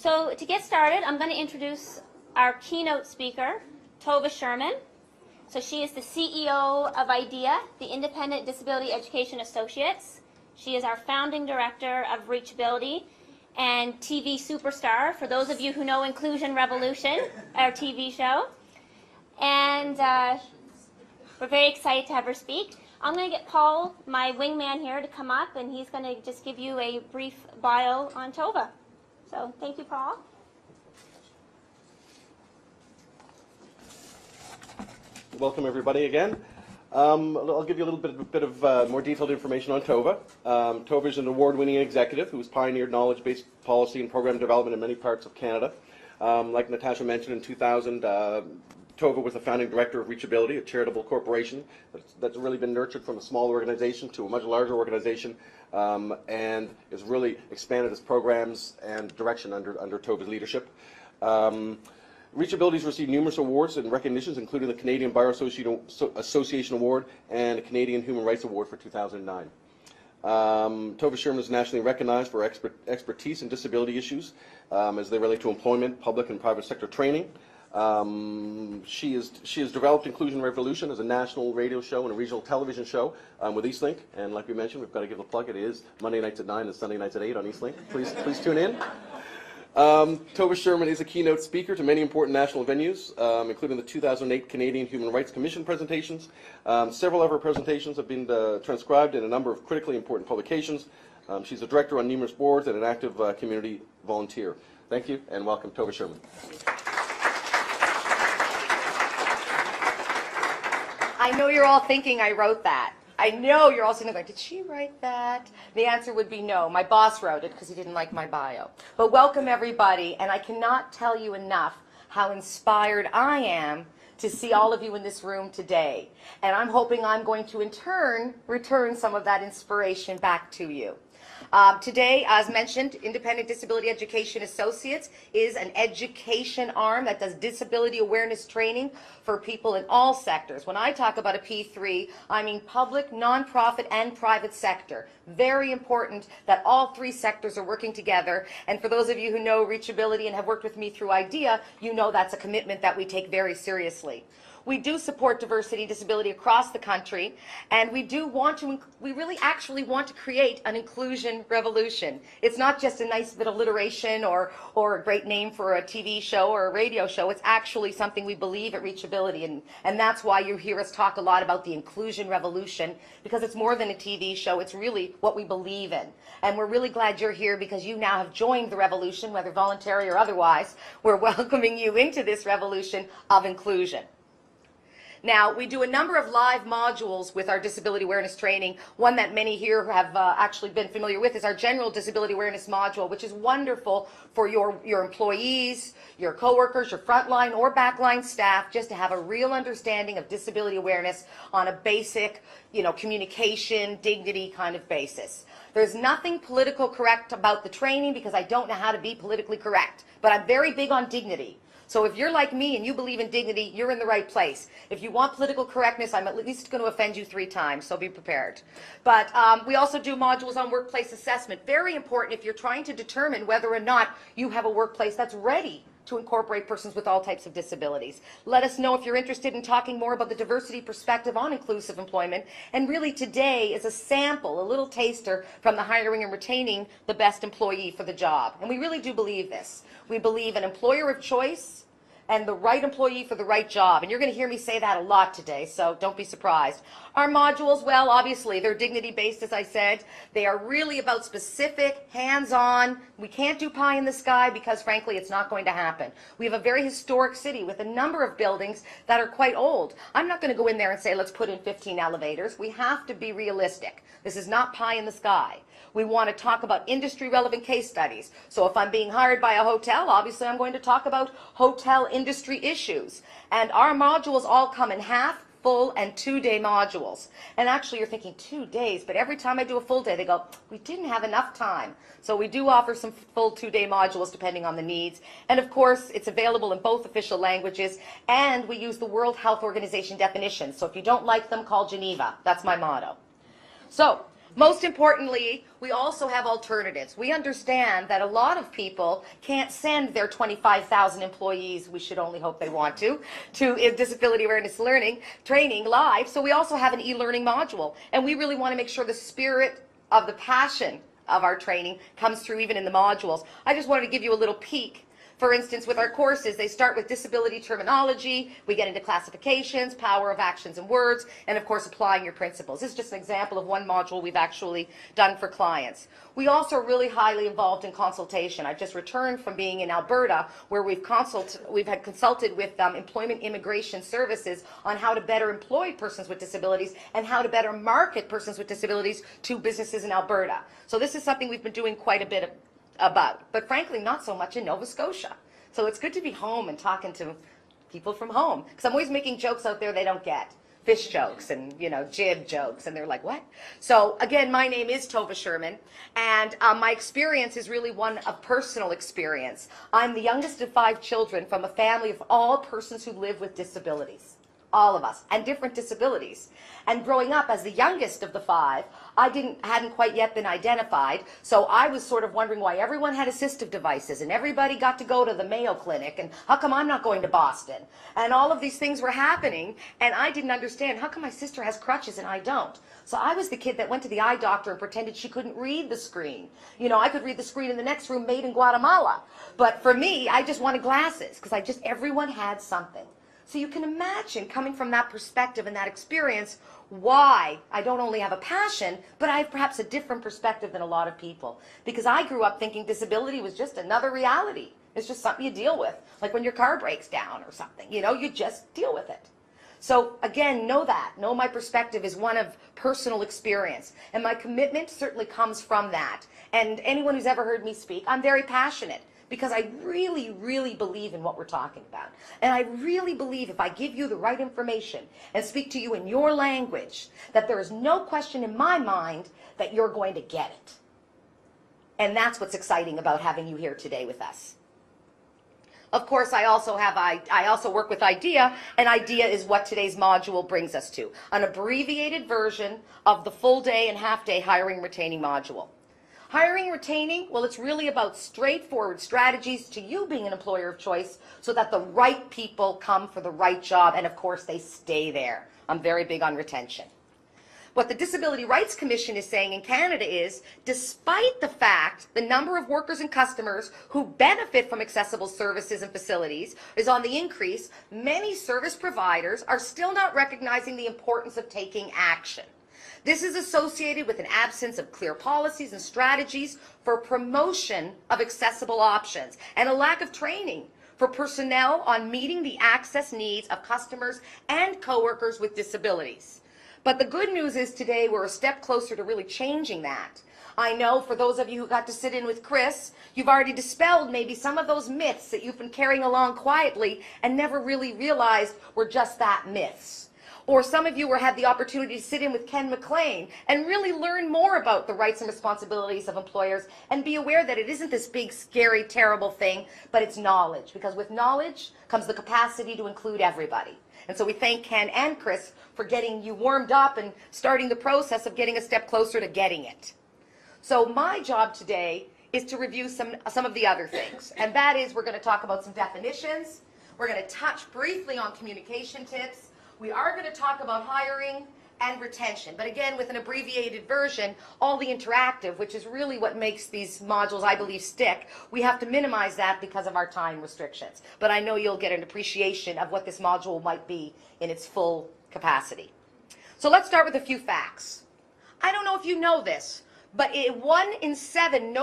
So to get started, I'm going to introduce our keynote speaker, Tova Sherman. So she is the CEO of I.D.E.A, the Independent Disability Education Associates. She is our founding director of Reachability and TV superstar, for those of you who know Inclusion Revolution, our TV show. And we're very excited to have her speak. I'm going to get Paul, my wingman here, to come up, and he's going to just give you a brief bio on Tova. So thank you, Paul. Welcome, everybody, again. I'll give you a little bit of more detailed information on Tova. Tova is an award-winning executive who has pioneered knowledge-based policy and program development in many parts of Canada. Like Natasha mentioned, in 2000, Tova was the founding director of Reachability, a charitable corporation that's really been nurtured from a small organization to a much larger organization, and has really expanded its programs and direction under Tova's leadership. Reachability has received numerous awards and recognitions, including the Canadian Bar Association Award and the Canadian Human Rights Award for 2009. Tova Sherman is nationally recognized for expertise in disability issues as they relate to employment, public and private sector training. She has developed Inclusion Revolution as a national radio show and a regional television show with Eastlink. And like we mentioned, we've got to give a plug. It is Monday nights at 9 and Sunday nights at 8 on Eastlink. Please tune in. Tova Sherman is a keynote speaker to many important national venues, including the 2008 Canadian Human Rights Commission presentations. Several of her presentations have been transcribed in a number of critically important publications. She's a director on numerous boards and an active community volunteer. Thank you, and welcome, Tova Sherman. I know you're all thinking I wrote that. I know you're all sitting there going, did she write that? The answer would be no. My boss wrote it because he didn't like my bio. But welcome, everybody, and I cannot tell you enough how inspired I am to see all of you in this room today. And I'm hoping I'm going to, in turn, return some of that inspiration back to you. Today, as mentioned, Independent Disability Education Associates is an education arm that does disability awareness training for people in all sectors. When I talk about a P3, I mean public, nonprofit, and private sector. Very important that all three sectors are working together. And for those of you who know Reachability and have worked with me through I.D.E.A, you know that's a commitment that we take very seriously. We do support diversity and disability across the country, and we really actually want to create an inclusion revolution. It's not just a nice bit of alliteration or a great name for a TV show or a radio show. It's actually something we believe at Reachability, and that's why you hear us talk a lot about the inclusion revolution, because it's more than a TV show. It's really what we believe in. And we're really glad you're here because you now have joined the revolution, whether voluntary or otherwise. We're welcoming you into this revolution of inclusion. Now, we do a number of live modules with our disability awareness training. One that many here have actually been familiar with is our general disability awareness module, which is wonderful for your employees, your coworkers, your frontline or backline staff, just to have a real understanding of disability awareness on a basic, communication, dignity kind of basis. There's nothing political correct about the training because I don't know how to be politically correct, but I'm very big on dignity. So if you're like me and you believe in dignity, you're in the right place. If you want political correctness, I'm at least going to offend you 3 times, so be prepared. But we also do modules on workplace assessment. Very important if you're trying to determine whether or not you have a workplace that's ready to incorporate persons with all types of disabilities. Let us know if you're interested in talking more about the diversity perspective on inclusive employment. And really today is a sample, a little taster from the hiring and retaining the best employee for the job. And we really do believe this. We believe an employer of choice and the right employee for the right job. And you're going to hear me say that a lot today, so don't be surprised. Our modules, well, obviously, they're dignity-based, as I said. They are really about specific, hands-on. We can't do pie in the sky because, frankly, it's not going to happen. We have a very historic city with a number of buildings that are quite old. I'm not going to go in there and say, let's put in 15 elevators. We have to be realistic. This is not pie in the sky. We want to talk about industry-relevant case studies. So if I'm being hired by a hotel, obviously I'm going to talk about hotel industry issues. And our modules all come in half, full, and 2-day modules. And actually you're thinking 2 days, but every time I do a full day, they go, we didn't have enough time. So we do offer some full 2-day modules depending on the needs. And of course, it's available in both official languages, and we use the World Health Organization definitions. So if you don't like them, call Geneva. That's my motto. So Most importantly, we also have alternatives. We understand that a lot of people can't send their 25,000 employees, we should only hope they want to disability awareness learning training live. So we also have an e-learning module. And we really want to make sure the spirit of the passion of our training comes through even in the modules. I just wanted to give you a little peek. For instance, with our courses, they start with disability terminology, we get into classifications, power of actions and words, and of course applying your principles. This is just an example of one module we've actually done for clients. We also are really highly involved in consultation. I've just returned from being in Alberta, where we've had consulted with Employment Immigration Services on how to better employ persons with disabilities and how to better market persons with disabilities to businesses in Alberta. So this is something we've been doing quite a bit about, but frankly not so much in Nova Scotia. So it's good to be home and talking to people from home, because I'm always making jokes out there they don't get. Fish jokes and, you know, jib jokes, and they're like, what? So again, my name is Tova Sherman, and my experience is really one of personal experience. I'm the youngest of 5 children from a family of all persons who live with disabilities. All of us, and different disabilities. And growing up as the youngest of the 5, I hadn't quite yet been identified, so I was sort of wondering why everyone had assistive devices and everybody got to go to the Mayo Clinic, and how come I'm not going to Boston? And all of these things were happening, and I didn't understand, how come my sister has crutches and I don't? So I was the kid that went to the eye doctor and pretended she couldn't read the screen. You know, I could read the screen in the next room made in Guatemala. But for me, I just wanted glasses, because everyone had something. So you can imagine, coming from that perspective and that experience, why I don't only have a passion, but I have perhaps a different perspective than a lot of people. Because I grew up thinking disability was just another reality. It's just something you deal with. Like when your car breaks down or something, you know, you just deal with it. So again, know my perspective is one of personal experience. And my commitment certainly comes from that. And anyone who's ever heard me speak, I'm very passionate, because I really, really believe in what we're talking about. And I really believe if I give you the right information and speak to you in your language, that there is no question in my mind that you're going to get it. And that's what's exciting about having you here today with us. Of course, I also work with I.D.E.A, and I.D.E.A is what today's module brings us to, an abbreviated version of the full day and half day hiring and retaining module. Hiring and retaining, well, it's really about straightforward strategies to you being an employer of choice so that the right people come for the right job, and of course they stay there. I'm very big on retention. What the Disability Rights Commission is saying in Canada is, despite the fact the number of workers and customers who benefit from accessible services and facilities is on the increase, many service providers are still not recognizing the importance of taking action. This is associated with an absence of clear policies and strategies for promotion of accessible options and a lack of training for personnel on meeting the access needs of customers and coworkers with disabilities. But the good news is today we're a step closer to really changing that. I know for those of you who got to sit in with Chris, you've already dispelled maybe some of those myths that you've been carrying along quietly and never really realized were just that, myths. Or some of you had the opportunity to sit in with Ken McLean and really learn more about the rights and responsibilities of employers and be aware that it isn't this big, scary, terrible thing, but it's knowledge. Because with knowledge comes the capacity to include everybody. And so we thank Ken and Chris for getting you warmed up and starting the process of getting a step closer to getting it. So my job today is to review some of the other things. And that is, we're going to talk about some definitions. We're going to touch briefly on communication tips. We are going to talk about hiring and retention, but again with an abbreviated version, all the interactive, which is really what makes these modules, I believe, stick. We have to minimize that because of our time restrictions, but I know you'll get an appreciation of what this module might be in its full capacity. So let's start with a few facts. I don't know if you know this, but 1 in 7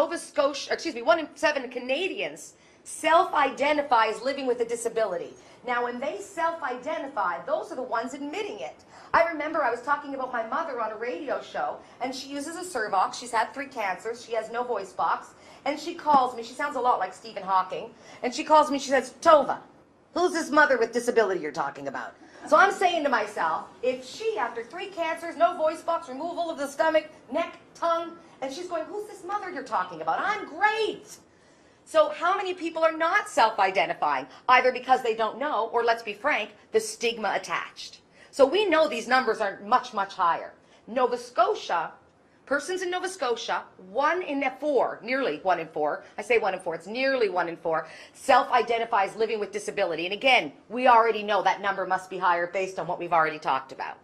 Canadians self-identify as living with a disability. Now, when they self-identify, those are the ones admitting it. I remember I was talking about my mother on a radio show, and she uses a Servox. She's had 3 cancers. She has no voice box. And she calls me. She sounds a lot like Stephen Hawking. And she calls me. She says, Tova, who's this mother with disability you're talking about? So I'm saying to myself, if she, after 3 cancers, no voice box, removal of the stomach, neck, tongue, and she's going, who's this mother you're talking about? I'm great. So how many people are not self-identifying, either because they don't know, or let's be frank, the stigma attached? So we know these numbers are much, much higher. Nova Scotia Persons in Nova Scotia, 1 in 4, nearly 1 in 4, I say 1 in 4, it's nearly 1 in 4, self-identifies living with disability. And again, we already know that number must be higher based on what we've already talked about.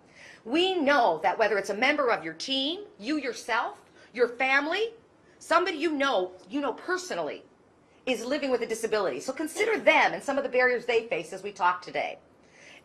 We know that whether it's a member of your team, you yourself, your family, somebody you know personally, is living with a disability. So consider them and some of the barriers they face as we talk today.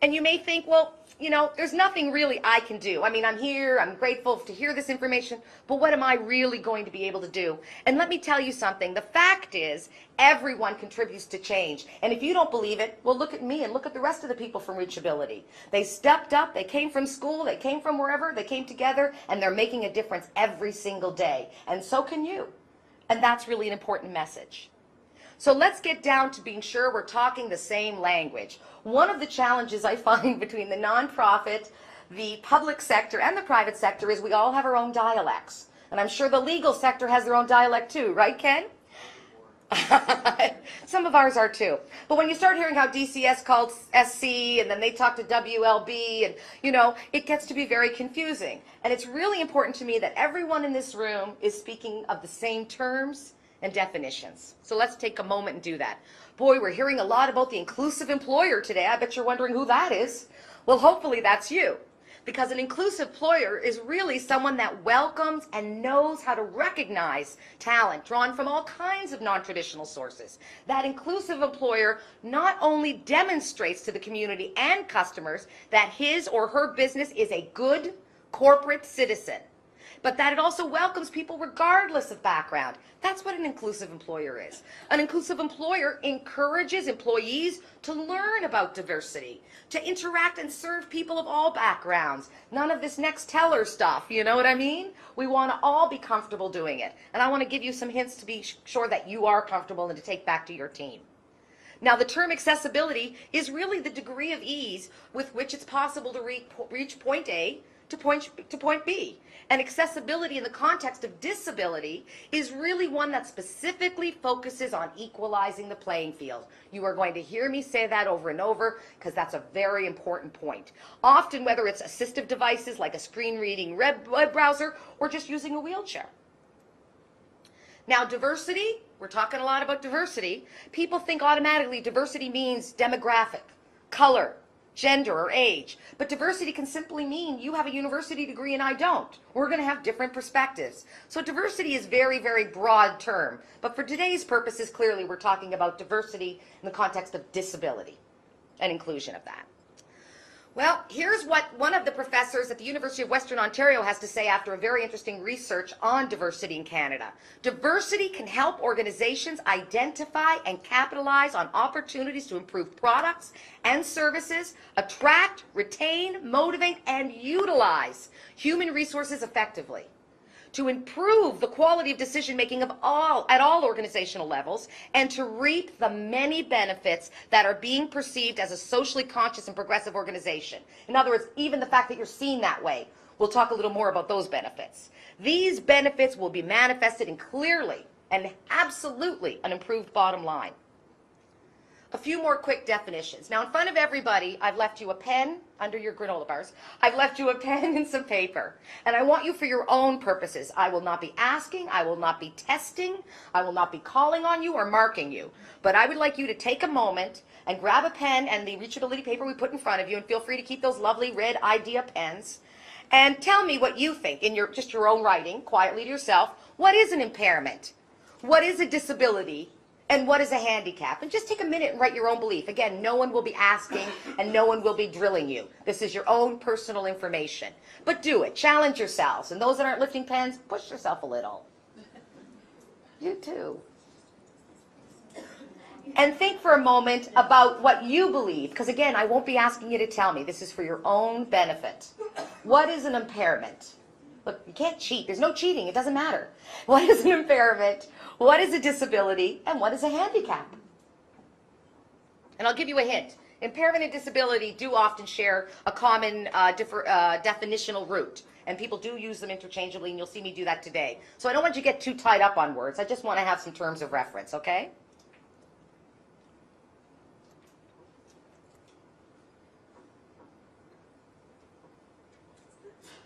And you may think, well, you know, there's nothing really I can do. I mean, I'm here, I'm grateful to hear this information, but what am I really going to be able to do? And let me tell you something. The fact is, everyone contributes to change. And if you don't believe it, well, look at me and look at the rest of the people from Reachability. They stepped up, they came from school, they came from wherever, they came together, and they're making a difference every single day. And so can you. And that's really an important message. So let's get down to being sure we're talking the same language. One of the challenges I find between the nonprofit, the public sector, and the private sector is we all have our own dialects. And I'm sure the legal sector has their own dialect too, right, Ken? Some of ours are too. But when you start hearing how DCS called SC, and then they talk to WLB, and, you know, it gets to be very confusing. And it's really important to me that everyone in this room is speaking of the same terms and definitions. So let's take a moment and do that. Boy, we're hearing a lot about the inclusive employer today. I bet you're wondering who that is. Well, hopefully that's you. Because an inclusive employer is really someone that welcomes and knows how to recognize talent drawn from all kinds of non-traditional sources. That inclusive employer not only demonstrates to the community and customers that his or her business is a good corporate citizen, but that it also welcomes people regardless of background. That's what an inclusive employer is. An inclusive employer encourages employees to learn about diversity, to interact and serve people of all backgrounds. None of this next teller stuff, you know what I mean? We want to all be comfortable doing it. And I want to give you some hints to be sure that you are comfortable and to take back to your team. Now, the term accessibility is really the degree of ease with which it's possible to reach point A to point B. And accessibility in the context of disability is really one that specifically focuses on equalizing the playing field. You are going to hear me say that over and over because that's a very important point. Often, whether it's assistive devices like a screen reading web browser or just using a wheelchair. Now, diversity, we're talking a lot about diversity. People think automatically diversity means demographic, color, gender, or age. But diversity can simply mean you have a university degree and I don't. We're going to have different perspectives. So diversity is very, very broad term. But for today's purposes, clearly we're talking about diversity in the context of disability and inclusion of that. Well, here's what one of the professors at the University of Western Ontario has to say after a very interesting research on diversity in Canada. Diversity can help organizations identify and capitalize on opportunities to improve products and services, attract, retain, motivate, and utilize human resources effectively, to improve the quality of decision-making at all organizational levels, and to reap the many benefits that are being perceived as a socially conscious and progressive organization. In other words, even the fact that you're seen that way. We'll talk a little more about those benefits. These benefits will be manifested in clearly and absolutely an improved bottom line. A few more quick definitions. Now, in front of everybody, I've left you a pen under your granola bars. I've left you a pen and some paper. And I want you for your own purposes. I will not be asking, I will not be testing, I will not be calling on you or marking you. But I would like you to take a moment and grab a pen and the reachability paper we put in front of you, and feel free to keep those lovely red I.D.E.A pens. And tell me what you think in just your own writing, quietly to yourself. What is an impairment? What is a disability? And what is a handicap? And just take a minute and write your own belief. Again, no one will be asking and no one will be drilling you. This is your own personal information. But do it. Challenge yourselves. And those that aren't lifting pens, push yourself a little. You too. And think for a moment about what you believe. Because again, I won't be asking you to tell me. This is for your own benefit. What is an impairment? Look, you can't cheat. There's no cheating. It doesn't matter. What is an impairment? What is a disability? And what is a handicap? And I'll give you a hint. Impairment and disability do often share a common definitional root. And people do use them interchangeably, and you'll see me do that today. So I don't want you to get too tied up on words. I just want to have some terms of reference, okay?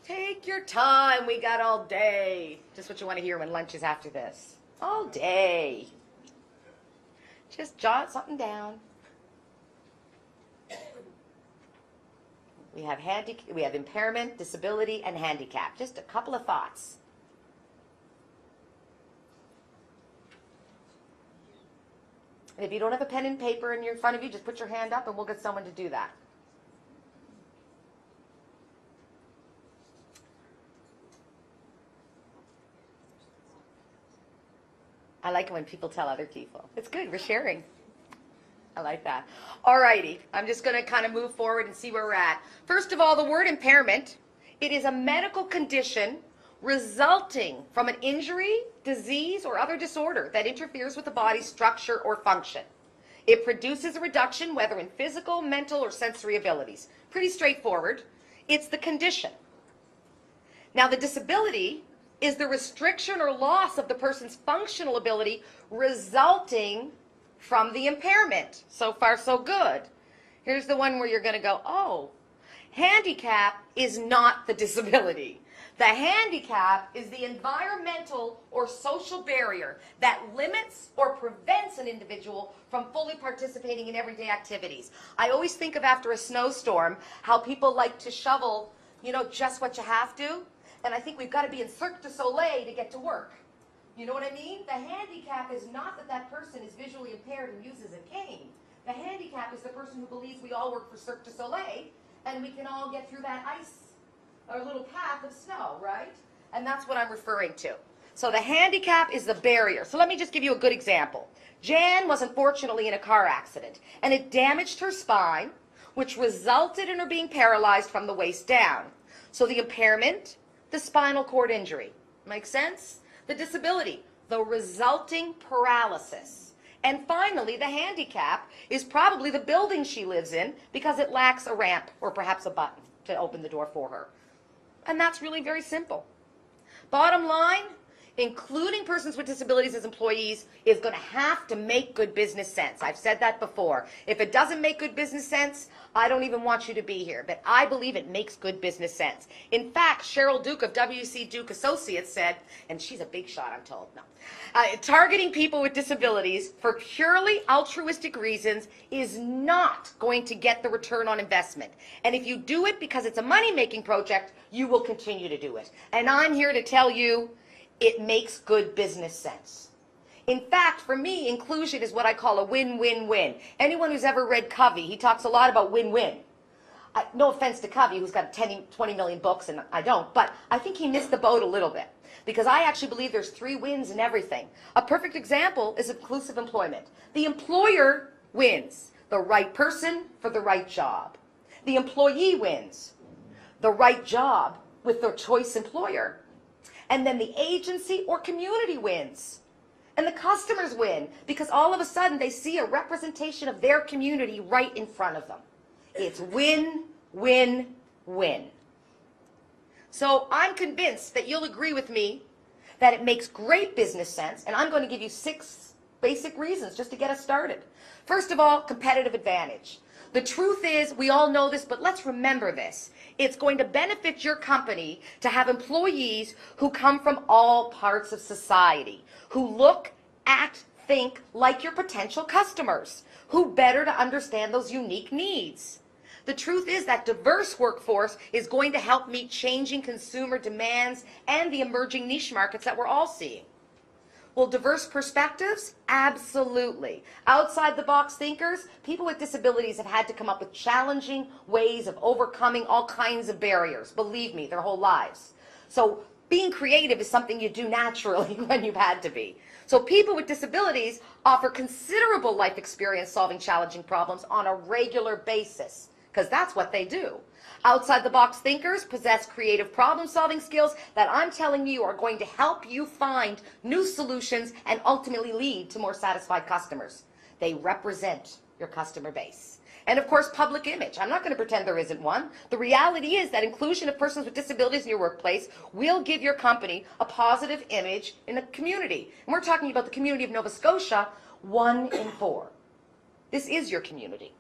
Take your time. We got all day. Just what you want to hear when lunch is after this. All day. Just jot something down. We have impairment, disability, and handicap. Just a couple of thoughts. And if you don't have a pen and paper in front of you, just put your hand up and we'll get someone to do that. I like it when people tell other people. It's good, we're sharing. I like that. All righty, I'm just going to kind of move forward and see where we're at. First of all, the word impairment, it is a medical condition resulting from an injury, disease, or other disorder that interferes with the body's structure or function. It produces a reduction, whether in physical, mental, or sensory abilities. Pretty straightforward. It's the condition. Now, the disability is the restriction or loss of the person's functional ability resulting from the impairment. So far, so good. Here's the one where you're going to go, oh, handicap is not the disability. The handicap is the environmental or social barrier that limits or prevents an individual from fully participating in everyday activities. I always think of after a snowstorm how people like to shovel, you know, just what you have to. And I think we've got to be in Cirque du Soleil to get to work. You know what I mean? The handicap is not that that person is visually impaired and uses a cane. The handicap is the person who believes we all work for Cirque du Soleil and we can all get through that ice or little path of snow, right? And that's what I'm referring to. So the handicap is the barrier. So let me just give you a good example. Jan was unfortunately in a car accident and it damaged her spine, which resulted in her being paralyzed from the waist down. So the impairment, the spinal cord injury. Make sense? The disability, the resulting paralysis. And finally, the handicap is probably the building she lives in because it lacks a ramp or perhaps a button to open the door for her. And that's really very simple. Bottom line, including persons with disabilities as employees is going to have to make good business sense. I've said that before. If it doesn't make good business sense, I don't even want you to be here. But I believe it makes good business sense. In fact, Cheryl Duke of W.C. Duke Associates said, and she's a big shot, I'm told, no, targeting people with disabilities for purely altruistic reasons is not going to get the return on investment. And if you do it because it's a money-making project, you will continue to do it. And I'm here to tell you, it makes good business sense. In fact, for me, inclusion is what I call a win-win-win. Anyone who's ever read Covey, he talks a lot about win-win. No offense to Covey, who's got 20 million books, and I don't, but I think he missed the boat a little bit. Because I actually believe there's 3 wins in everything. A perfect example is inclusive employment. The employer wins. The right person for the right job. The employee wins. The right job with their choice employer. And then the agency or community wins. And the customers win because all of a sudden they see a representation of their community right in front of them. It's win, win, win. So I'm convinced that you'll agree with me that it makes great business sense, and I'm going to give you 6 basic reasons just to get us started. First of all, competitive advantage. The truth is, we all know this, but let's remember this. It's going to benefit your company to have employees who come from all parts of society, who look, act, think like your potential customers, who better to understand those unique needs. The truth is that diverse workforce is going to help meet changing consumer demands and the emerging niche markets that we're all seeing. Well, diverse perspectives? Absolutely. Outside the box thinkers, people with disabilities have had to come up with challenging ways of overcoming all kinds of barriers. Believe me, their whole lives. So being creative is something you do naturally when you've had to be. So people with disabilities offer considerable life experience solving challenging problems on a regular basis, because that's what they do. Outside the box thinkers possess creative problem solving skills that I'm telling you are going to help you find new solutions and ultimately lead to more satisfied customers. They represent your customer base. And of course, public image. I'm not going to pretend there isn't one. The reality is that inclusion of persons with disabilities in your workplace will give your company a positive image in the community. And we're talking about the community of Nova Scotia, 1 in 4. This is your community.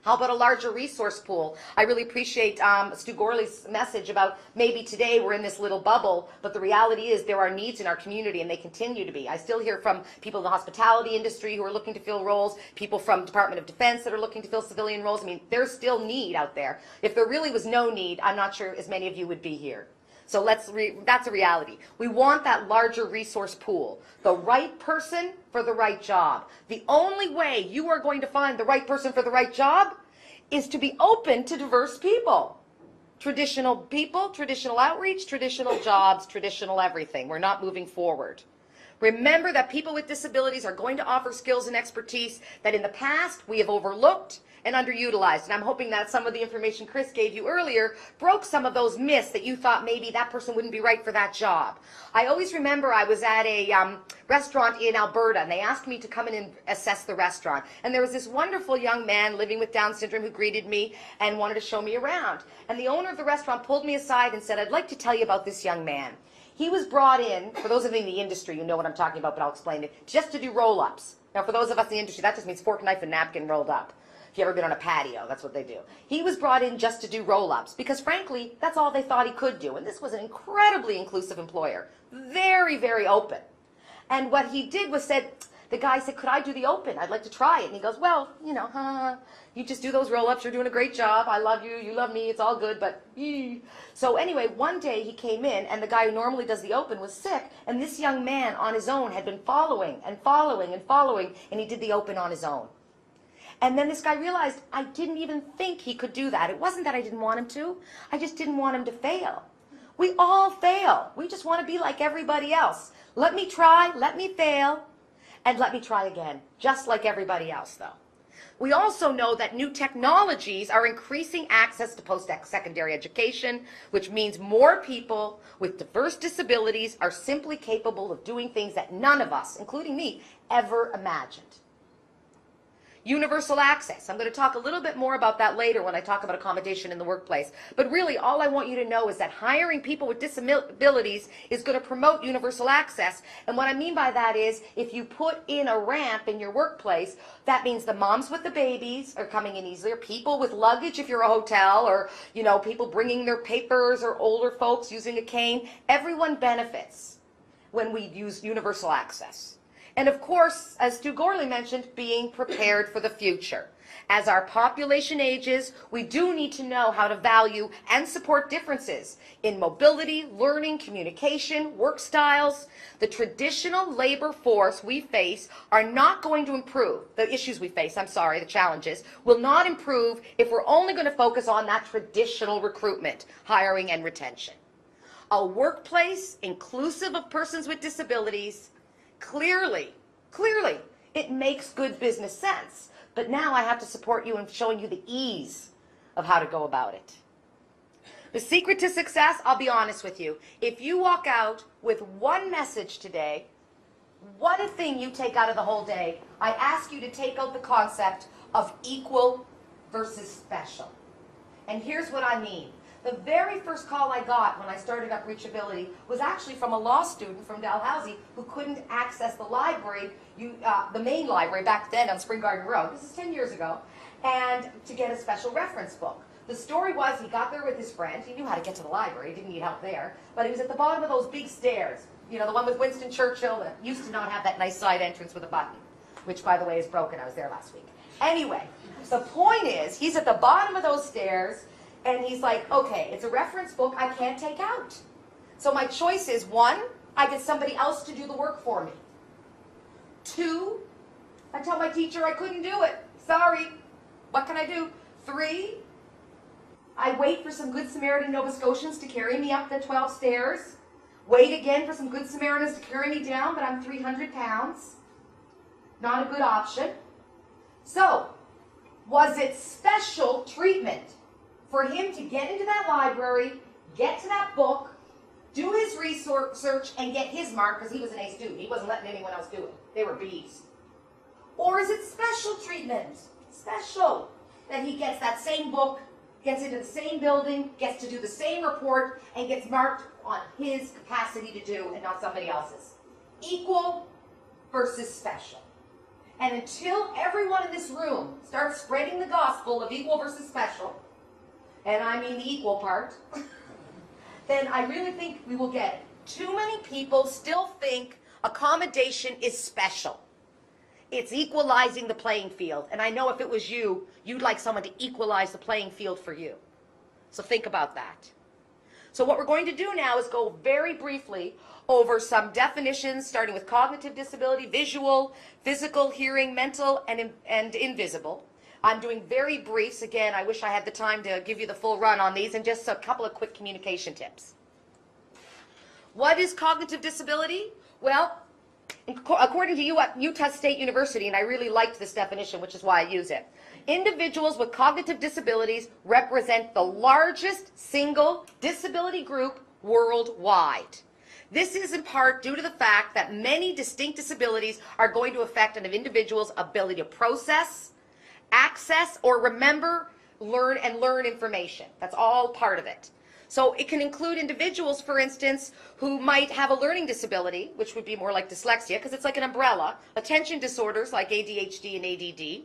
How about a larger resource pool? I really appreciate Stu Gorley's message about maybe today we're in this little bubble, but the reality is there are needs in our community, and they continue to be. I still hear from people in the hospitality industry who are looking to fill roles, people from Department of Defense that are looking to fill civilian roles. I mean, there's still need out there. If there really was no need, I'm not sure as many of you would be here. So that's a reality. We want that larger resource pool. The right person for the right job. The only way you are going to find the right person for the right job is to be open to diverse people. Traditional people, traditional outreach, traditional jobs, traditional everything. We're not moving forward. Remember that people with disabilities are going to offer skills and expertise that in the past we have overlooked and underutilized. And I'm hoping that some of the information Chris gave you earlier broke some of those myths that you thought maybe that person wouldn't be right for that job. I always remember I was at a restaurant in Alberta, and they asked me to come in and assess the restaurant. And there was this wonderful young man living with Down syndrome who greeted me and wanted to show me around. And the owner of the restaurant pulled me aside and said, "I'd like to tell you about this young man. He was brought in," for those of you in the industry, you know what I'm talking about, but I'll explain it, "just to do roll-ups." Now, for those of us in the industry, that just means fork, knife, and napkin rolled up. If you've ever been on a patio, that's what they do. He was brought in just to do roll-ups because, frankly, that's all they thought he could do. And this was an incredibly inclusive employer, very, very open. And what he did was the guy said, "Could I do the open? I'd like to try it." And he goes, "Well, you know, you just do those roll-ups. You're doing a great job. I love you. You love me. It's all good, but..." So anyway, one day he came in, and the guy who normally does the open was sick, and this young man on his own had been following and following and following, and he did the open on his own. And then this guy realized, I didn't even think he could do that. It wasn't that I didn't want him to. I just didn't want him to fail. We all fail. We just want to be like everybody else. Let me try, let me fail, and let me try again, just like everybody else, though. We also know that new technologies are increasing access to post-secondary education, which means more people with diverse disabilities are simply capable of doing things that none of us, including me, ever imagined. Universal access. I'm going to talk a little bit more about that later when I talk about accommodation in the workplace. But really, all I want you to know is that hiring people with disabilities is going to promote universal access. And what I mean by that is, if you put in a ramp in your workplace, that means the moms with the babies are coming in easier, people with luggage if you're a hotel, or, you know, people bringing their papers, or older folks using a cane. Everyone benefits when we use universal access. And of course, as Stu Gorley mentioned, being prepared for the future. As our population ages, we do need to know how to value and support differences in mobility, learning, communication, work styles. The traditional labor force we face are not going to improve. The issues we face, the challenges, will not improve if we're only going to focus on that traditional recruitment, hiring, and retention. A workplace inclusive of persons with disabilities, Clearly, it makes good business sense. But now I have to support you in showing you the ease of how to go about it. The secret to success, I'll be honest with you. If you walk out with one message today, one thing you take out of the whole day, I ask you to take out the concept of equal versus special. And here's what I mean. The very first call I got when I started up Reachability was actually from a law student from Dalhousie who couldn't access the library, the main library back then on Spring Garden Road. This is 10 years ago. And to get a special reference book. The story was he got there with his friend. He knew how to get to the library. He didn't need help there. But he was at the bottom of those big stairs. You know, the one with Winston Churchill that used to not have that nice side entrance with a button, which, by the way, is broken. I was there last week. Anyway, the point is, he's at the bottom of those stairs. And he's like, okay, it's a reference book I can't take out. So my choice is, 1, I get somebody else to do the work for me. 2, I tell my teacher I couldn't do it. Sorry. What can I do? 3, I wait for some Good Samaritan Nova Scotians to carry me up the 12 stairs. Wait again for some Good Samaritans to carry me down, but I'm 300 pounds. Not a good option. So, was it special treatment for him to get into that library, get to that book, do his research, and get his mark, because he was an A student. He wasn't letting anyone else do it. They were B's. Or is it special treatment? Special. That he gets that same book, gets into the same building, gets to do the same report, and gets marked on his capacity to do and not somebody else's. Equal versus special. And until everyone in this room starts spreading the gospel of equal versus special, and I mean the equal part, then I really think we will get it. Too many people still think accommodation is special. It's equalizing the playing field. And I know if it was you, you'd like someone to equalize the playing field for you. So think about that. So what we're going to do now is go very briefly over some definitions, starting with cognitive disability, visual, physical, hearing, mental, and invisible. I'm doing very briefs. Again, I wish I had the time to give you the full run on these, and just a couple of quick communication tips. What is cognitive disability? Well, according to Utah State University, and I really liked this definition, which is why I use it, individuals with cognitive disabilities represent the largest single disability group worldwide. This is in part due to the fact that many distinct disabilities are going to affect an individual's ability to process, access, or remember, learn information. That's all part of it. So it can include individuals, for instance, who might have a learning disability, which would be more like dyslexia, because it's like an umbrella, attention disorders like ADHD and ADD,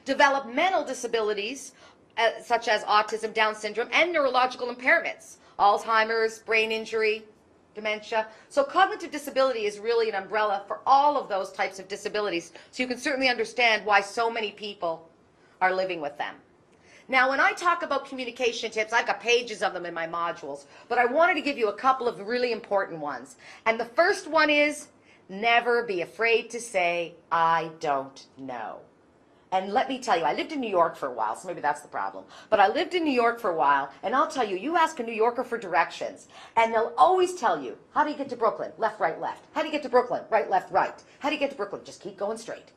developmental disabilities such as autism, Down syndrome, and neurological impairments, Alzheimer's, brain injury, dementia. So cognitive disability is really an umbrella for all of those types of disabilities. So you can certainly understand why so many people are living with them. Now, when I talk about communication tips, I've got pages of them in my modules, but I wanted to give you a couple of really important ones. And the first one is, never be afraid to say, I don't know. And let me tell you, I lived in New York for a while, so maybe that's the problem. But I lived in New York for a while, and I'll tell you, you ask a New Yorker for directions, and they'll always tell you, how do you get to Brooklyn? Left, right, left. How do you get to Brooklyn? Right, left, right. How do you get to Brooklyn? Just keep going straight.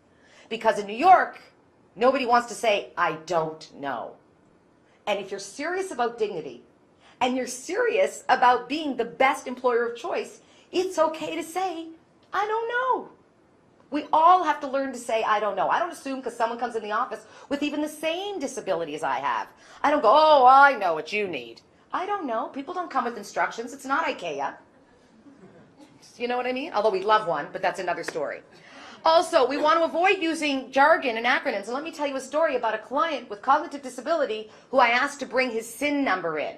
Because in New York, nobody wants to say, I don't know. And if you're serious about dignity, and you're serious about being the best employer of choice, it's okay to say, I don't know. We all have to learn to say, I don't know. I don't assume because someone comes in the office with even the same disability as I have. I don't go, oh, I know what you need. I don't know. People don't come with instructions. It's not IKEA. You know what I mean? Although we love one, but that's another story. Also, we want to avoid using jargon and acronyms. And let me tell you a story about a client with cognitive disability who I asked to bring his SIN number in.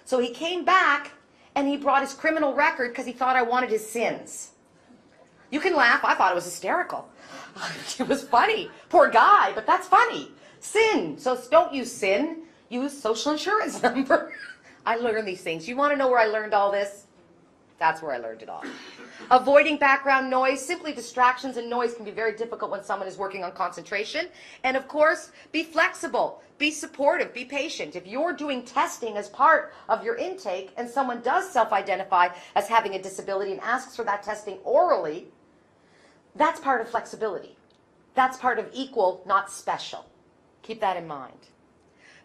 So he came back and he brought his criminal record because he thought I wanted his sins. You can laugh. I thought it was hysterical. It was funny. Poor guy, but that's funny. SIN. So don't use SIN. Use social insurance number. I learned these things. You want to know where I learned all this? That's where I learned it all. Avoiding background noise. Simply distractions and noise can be very difficult when someone is working on concentration. And of course, be flexible. Be supportive. Be patient. If you're doing testing as part of your intake and someone does self-identify as having a disability and asks for that testing orally, that's part of flexibility. That's part of equal, not special. Keep that in mind.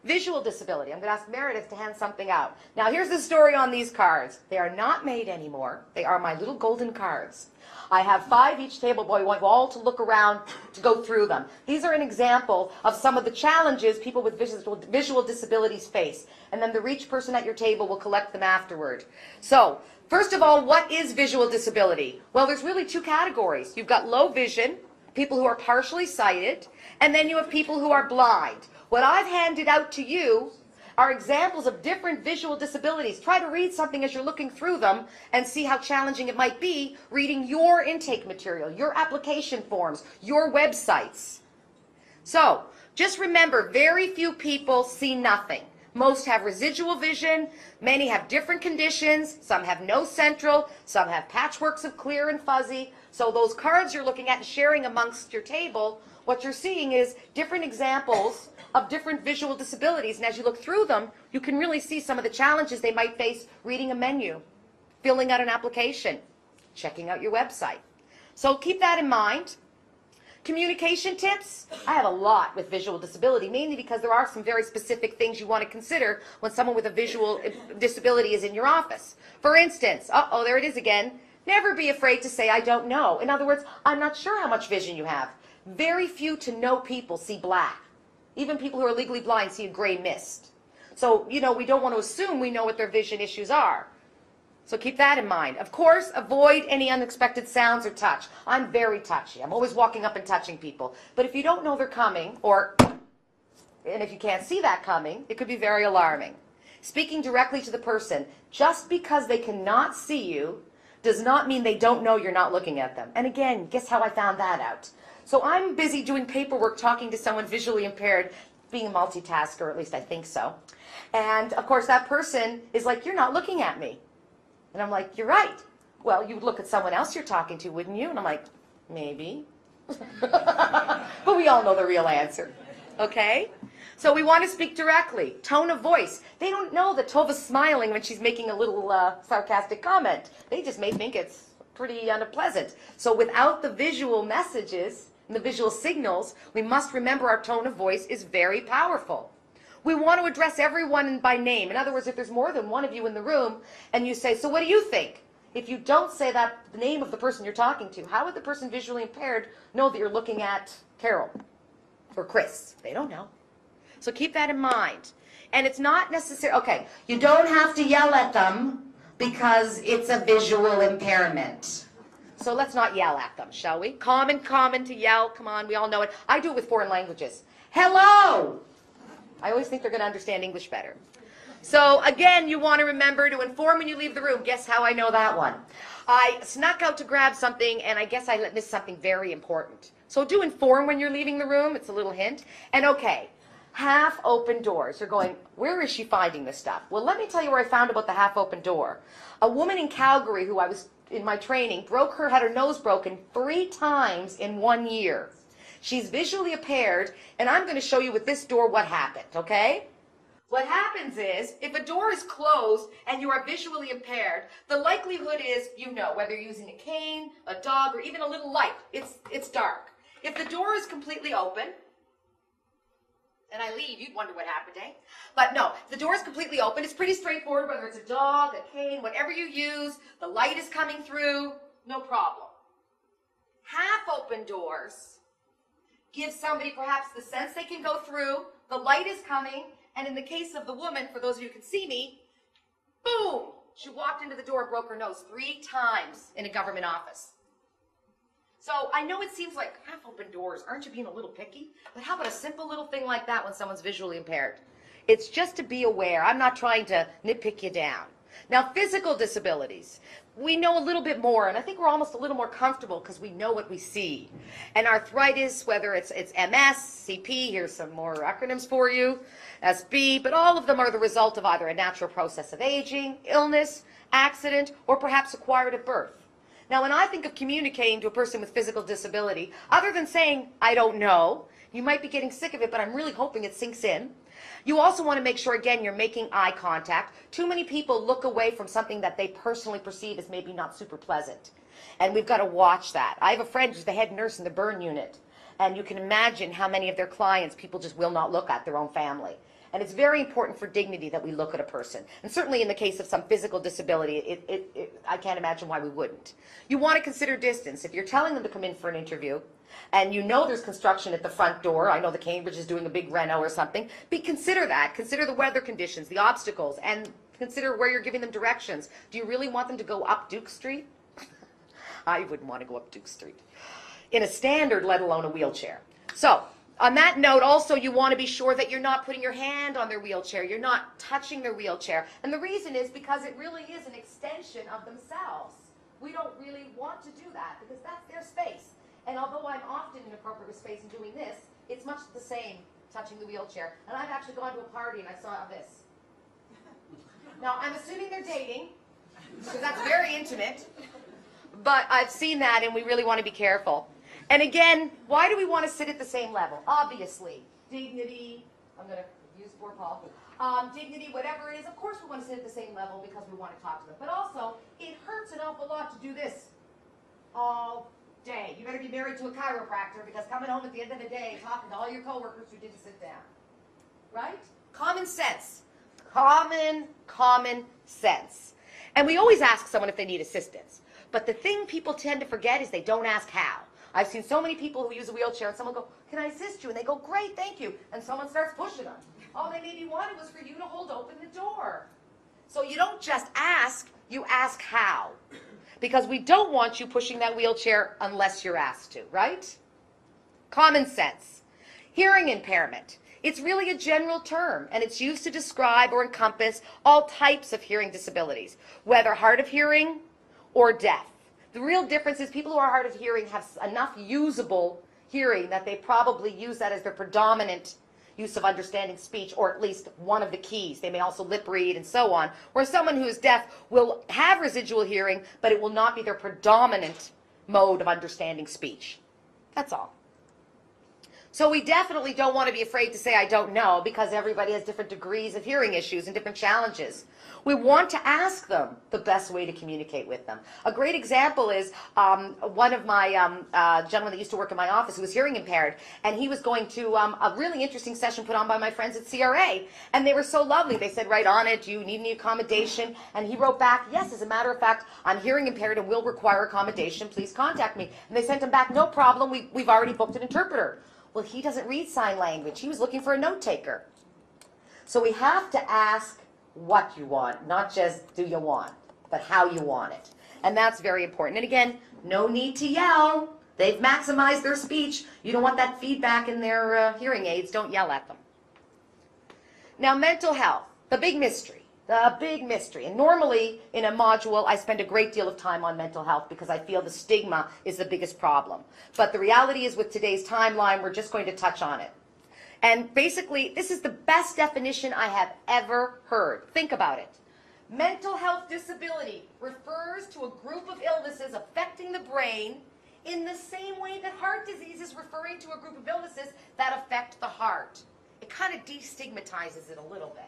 Visual disability. I'm going to ask Meredith to hand something out. Now, here's the story on these cards. They are not made anymore. They are my little golden cards. I have 5 each table, but I want you all to look around to go through them. These are an example of some of the challenges people with visual disabilities face. And then the reach person at your table will collect them afterward. So, first of all, what is visual disability? Well, there's really 2 categories. You've got low vision, people who are partially sighted, and then you have people who are blind. What I've handed out to you are examples of different visual disabilities. Try to read something as you're looking through them and see how challenging it might be reading your intake material, your application forms, your websites. So, just remember, very few people see nothing. Most have residual vision, many have different conditions, some have no central, some have patchworks of clear and fuzzy. So those cards you're looking at and sharing amongst your table, what you're seeing is different examples of different visual disabilities. And as you look through them, you can really see some of the challenges they might face reading a menu, filling out an application, checking out your website. So keep that in mind. Communication tips. I have a lot with visual disability, mainly because there are some very specific things you want to consider when someone with a visual disability is in your office. For instance, uh-oh, there it is again. Never be afraid to say, I don't know. In other words, I'm not sure how much vision you have. Very few to no people see black. Even people who are legally blind see a gray mist. So, you know, we don't want to assume we know what their vision issues are. So keep that in mind. Of course, avoid any unexpected sounds or touch. I'm very touchy. I'm always walking up and touching people. But if you don't know they're coming, and if you can't see that coming, it could be very alarming. Speaking directly to the person, just because they cannot see you, does not mean they don't know you're not looking at them. And again, guess how I found that out? So I'm busy doing paperwork, talking to someone visually impaired, being a multitasker, or at least I think so. And of course that person is like, you're not looking at me. And I'm like, you're right. Well, you would look at someone else you're talking to, wouldn't you? And I'm like, maybe. But we all know the real answer. Okay? So we want to speak directly. Tone of voice. They don't know that Tova's smiling when she's making a little sarcastic comment. They just may think it's pretty unpleasant. So without the visual messages and the visual signals, we must remember our tone of voice is very powerful. We want to address everyone by name. In other words, if there's more than one of you in the room and you say, so what do you think? If you don't say the name of the person you're talking to, how would the person visually impaired know that you're looking at Carol or Chris? They don't know. So keep that in mind. And it's not necessary, okay, you don't have to yell at them because it's a visual impairment. So let's not yell at them, shall we? Common to yell, come on, we all know it. I do it with foreign languages. Hello! I always think they're going to understand English better. So again, you want to remember to inform when you leave the room. Guess how I know that one? I snuck out to grab something, and I guess I missed something very important. So do inform when you're leaving the room. It's a little hint. And okay, half open doors. You're going, where is she finding this stuff? Well, let me tell you where I found about the half open door. A woman in Calgary who I was in my training had her nose broken 3 times in 1 year. She's visually impaired, and I'm going to show you with this door what happened, okay? What happens is, if a door is closed and you are visually impaired, the likelihood is, you know, whether you're using a cane, a dog, or even a little light, it's dark. If the door is completely open, and I leave, you'd wonder what happened, eh? But no, the door is completely open. It's pretty straightforward, whether it's a dog, a cane, whatever you use, the light is coming through, no problem. Half open doors give somebody perhaps the sense they can go through, the light is coming, and in the case of the woman, for those of you who can see me, boom! She walked into the door and broke her nose 3 times in a government office. So I know it seems like half open doors, aren't you being a little picky? But how about a simple little thing like that when someone's visually impaired? It's just to be aware. I'm not trying to nitpick you down. Now, physical disabilities. We know a little bit more, and I think we're almost a little more comfortable because we know what we see. And arthritis, whether it's MS, CP, here's some more acronyms for you, SB, but all of them are the result of either a natural process of aging, illness, accident, or perhaps acquired at birth. Now, when I think of communicating to a person with physical disability, other than saying, I don't know, you might be getting sick of it, but I'm really hoping it sinks in. You also want to make sure, again, you're making eye contact. Too many people look away from something that they personally perceive as maybe not super pleasant. And we've got to watch that. I have a friend who's the head nurse in the burn unit. And you can imagine how many of their clients people just will not look at, their own family. And it's very important for dignity that we look at a person. And certainly in the case of some physical disability, I can't imagine why we wouldn't. You want to consider distance. If you're telling them to come in for an interview, and you know there's construction at the front door, I know the Cambridge is doing a big reno or something, consider that. Consider the weather conditions, the obstacles, and consider where you're giving them directions. Do you really want them to go up Duke Street? I wouldn't want to go up Duke Street in a standard, let alone a wheelchair. So, on that note, also, you want to be sure that you're not putting your hand on their wheelchair. You're not touching their wheelchair. And the reason is because it really is an extension of themselves. We don't really want to do that because that's their space. And although I'm often in appropriate space and doing this, it's much the same touching the wheelchair. And I've actually gone to a party and I saw this. Now, I'm assuming they're dating, because that's very intimate. But I've seen that, and we really want to be careful. And again, why do we want to sit at the same level? Obviously, dignity, I'm going to use poor Paul, dignity, whatever it is, of course we want to sit at the same level because we want to talk to them. But also, it hurts an awful lot to do this all day. You better be married to a chiropractor because coming home at the end of the day, talking to all your coworkers who didn't sit down. Right? Common sense. Common sense. And we always ask someone if they need assistance. But the thing people tend to forget is they don't ask how. I've seen so many people who use a wheelchair and someone go, can I assist you? And they go, great, thank you. And someone starts pushing them. All they maybe wanted was for you to hold open the door. So you don't just ask, you ask how. Because we don't want you pushing that wheelchair unless you're asked to, right? Common sense. Hearing impairment. It's really a general term, and it's used to describe or encompass all types of hearing disabilities, whether hard of hearing or deaf. The real difference is people who are hard of hearing have enough usable hearing that they probably use that as their predominant use of understanding speech, or at least one of the keys. They may also lip read and so on. Whereas someone who is deaf will have residual hearing, but it will not be their predominant mode of understanding speech. That's all. So we definitely don't want to be afraid to say, I don't know, because everybody has different degrees of hearing issues and different challenges. We want to ask them the best way to communicate with them. A great example is one of my gentlemen that used to work in my office who was hearing impaired, and he was going to a really interesting session put on by my friends at CRA, and they were so lovely. They said, right on it, do you need any accommodation? And he wrote back, yes, as a matter of fact, I'm hearing impaired and will require accommodation. Please contact me. And they sent him back, no problem, we've already booked an interpreter. Well, he doesn't read sign language. He was looking for a note taker. So we have to ask what you want, not just do you want, but how you want it. And that's very important. And again, no need to yell. They've maximized their speech. You don't want that feedback in their hearing aids. Don't yell at them. Now, mental health, the big mystery. The big mystery. And normally in a module, I spend a great deal of time on mental health because I feel the stigma is the biggest problem. But the reality is with today's timeline, we're just going to touch on it. And basically, this is the best definition I have ever heard. Think about it. Mental health disability refers to a group of illnesses affecting the brain in the same way that heart disease is referring to a group of illnesses that affect the heart. It kind of destigmatizes it a little bit.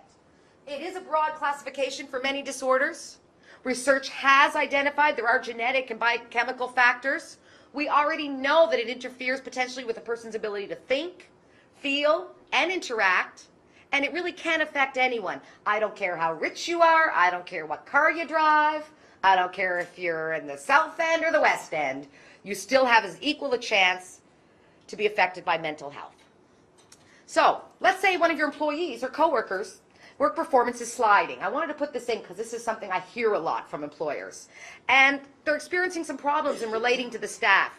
It is a broad classification for many disorders. Research has identified there are genetic and biochemical factors. We already know that it interferes potentially with a person's ability to think, feel, and interact, and it really can affect anyone. I don't care how rich you are, I don't care what car you drive, I don't care if you're in the South End or the West End, you still have as equal a chance to be affected by mental health. So, let's say one of your employees or coworkers work performance is sliding. I wanted to put this in because this is something I hear a lot from employers. And they're experiencing some problems in relating to the staff.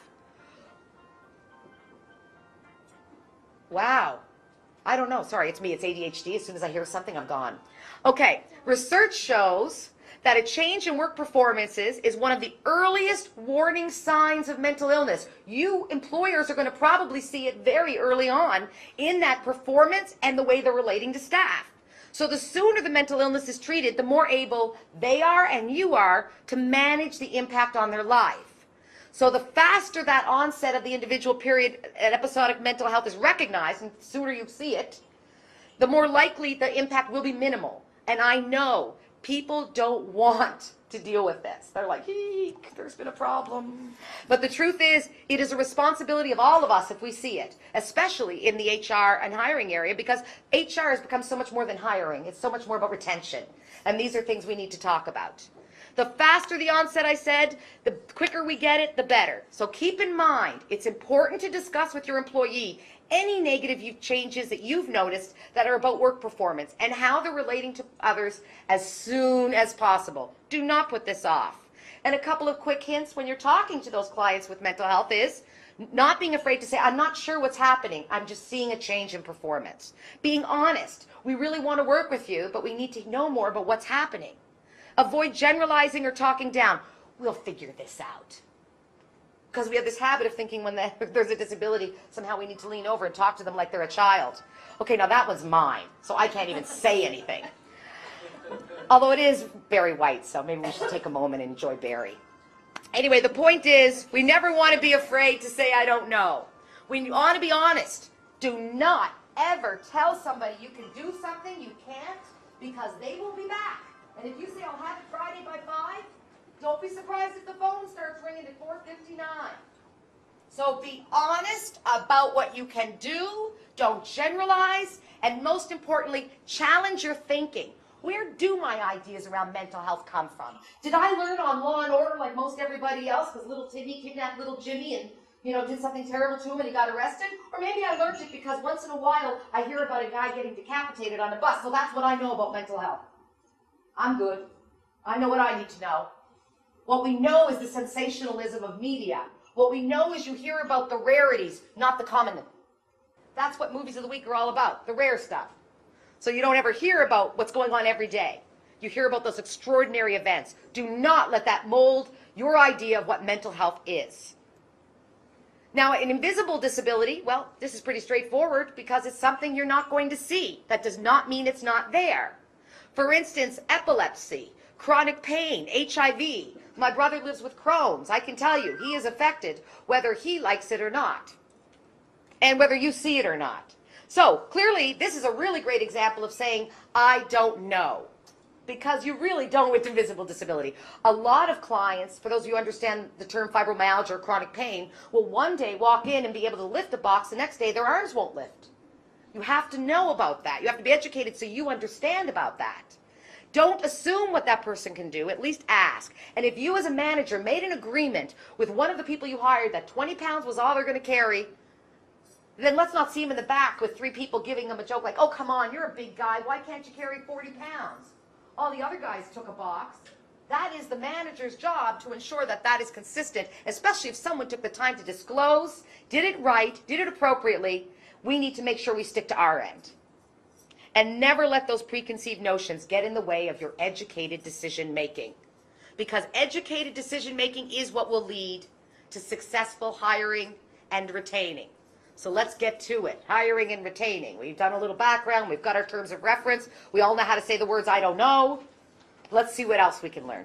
Wow. I don't know. Sorry, it's me. It's ADHD. As soon as I hear something, I'm gone. Okay. Research shows that a change in work performances is one of the earliest warning signs of mental illness. You employers are going to probably see it very early on in that performance and the way they're relating to staff. So the sooner the mental illness is treated, the more able they are and you are to manage the impact on their life. So the faster that onset of the individual period and episodic mental health is recognized, and the sooner you see it, the more likely the impact will be minimal. And I know people don't want to deal with this. They're like, eek, there's been a problem. But the truth is, it is a responsibility of all of us if we see it, especially in the HR and hiring area, because HR has become so much more than hiring. It's so much more about retention. And these are things we need to talk about. The faster the onset, I said, the quicker we get it, the better. So keep in mind, it's important to discuss with your employee any negative changes that you've noticed that are about work performance and how they're relating to others as soon as possible. Do not put this off. And a couple of quick hints when you're talking to those clients with mental health is not being afraid to say, I'm not sure what's happening. I'm just seeing a change in performance. Being honest. We really want to work with you, but we need to know more about what's happening. Avoid generalizing or talking down. We'll figure this out. Because we have this habit of thinking when there's a disability, somehow we need to lean over and talk to them like they're a child. Okay, now that one's mine, so I can't even say anything. Although it is Barry White, so maybe we should take a moment and enjoy Barry. Anyway, the point is, we never want to be afraid to say, I don't know. We want to be honest. Do not ever tell somebody you can do something you can't, because they will be back. And if you say, I'll have it Friday by 5, don't be surprised if the phone starts ringing at 4:59. So be honest about what you can do, don't generalize, and most importantly, challenge your thinking. Where do my ideas around mental health come from? Did I learn on Law and Order like most everybody else because little Timmy kidnapped little Jimmy and, did something terrible to him and he got arrested? Or maybe I learned it because once in a while I hear about a guy getting decapitated on a bus, so that's what I know about mental health. I'm good. I know what I need to know. What we know is the sensationalism of media. What we know is you hear about the rarities, not the common. That's what movies of the week are all about, the rare stuff. So you don't ever hear about what's going on every day. You hear about those extraordinary events. Do not let that mold your idea of what mental health is. Now, an invisible disability, well, this is pretty straightforward because it's something you're not going to see. That does not mean it's not there. For instance, epilepsy, chronic pain, HIV. My brother lives with Crohn's. I can tell you, he is affected whether he likes it or not, and whether you see it or not. So, clearly, this is a really great example of saying, I don't know. Because you really don't with invisible disability. A lot of clients, for those of you who understand the term fibromyalgia or chronic pain, will one day walk in and be able to lift a box, the next day their arms won't lift. You have to know about that. You have to be educated so you understand about that. Don't assume what that person can do, at least ask. And if you as a manager made an agreement with one of the people you hired that 20 pounds was all they're going to carry, then let's not see them in the back with 3 people giving them a joke like, oh, come on, you're a big guy, why can't you carry 40 pounds? All the other guys took a box. That is the manager's job to ensure that that is consistent, especially if someone took the time to disclose, did it right, did it appropriately. We need to make sure we stick to our end. And never let those preconceived notions get in the way of your educated decision making. Because educated decision making is what will lead to successful hiring and retaining. So let's get to it. Hiring and retaining. We've done a little background. We've got our terms of reference. We all know how to say the words I don't know. Let's see what else we can learn.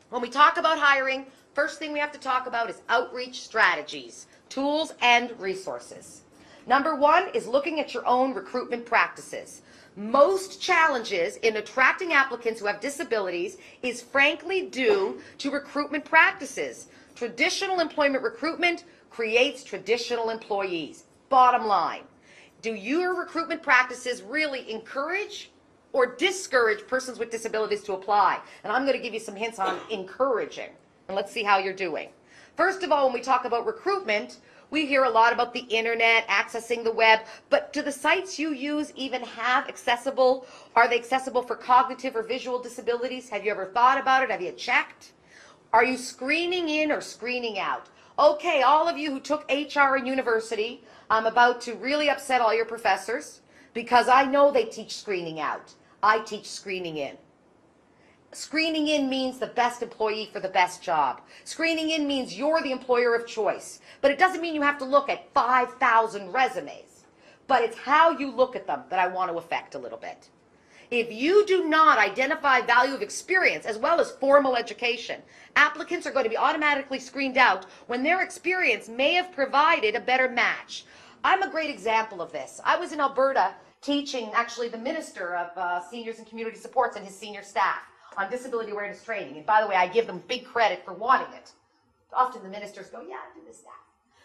When we talk about hiring, first thing we have to talk about is outreach strategies, tools, and resources. Number 1 is looking at your own recruitment practices. Most challenges in attracting applicants who have disabilities is frankly due to recruitment practices. Traditional employment recruitment creates traditional employees. Bottom line, do your recruitment practices really encourage or discourage persons with disabilities to apply? And I'm going to give you some hints on encouraging, and let's see how you're doing. First of all, when we talk about recruitment, we hear a lot about the internet, accessing the web, but do the sites you use even have accessible? Are they accessible for cognitive or visual disabilities? Have you ever thought about it? Have you checked? Are you screening in or screening out? Okay, all of you who took HR in university, I'm about to really upset all your professors because I know they teach screening out. I teach screening in. Screening in means the best employee for the best job. Screening in means you're the employer of choice. But it doesn't mean you have to look at 5,000 resumes. But it's how you look at them that I want to affect a little bit. If you do not identify value of experience as well as formal education, applicants are going to be automatically screened out when their experience may have provided a better match. I'm a great example of this. I was in Alberta teaching actually the Minister of Seniors and Community Supports and his senior staff on disability awareness training. And by the way, I give them big credit for wanting it. Often the ministers go, yeah, do this staff.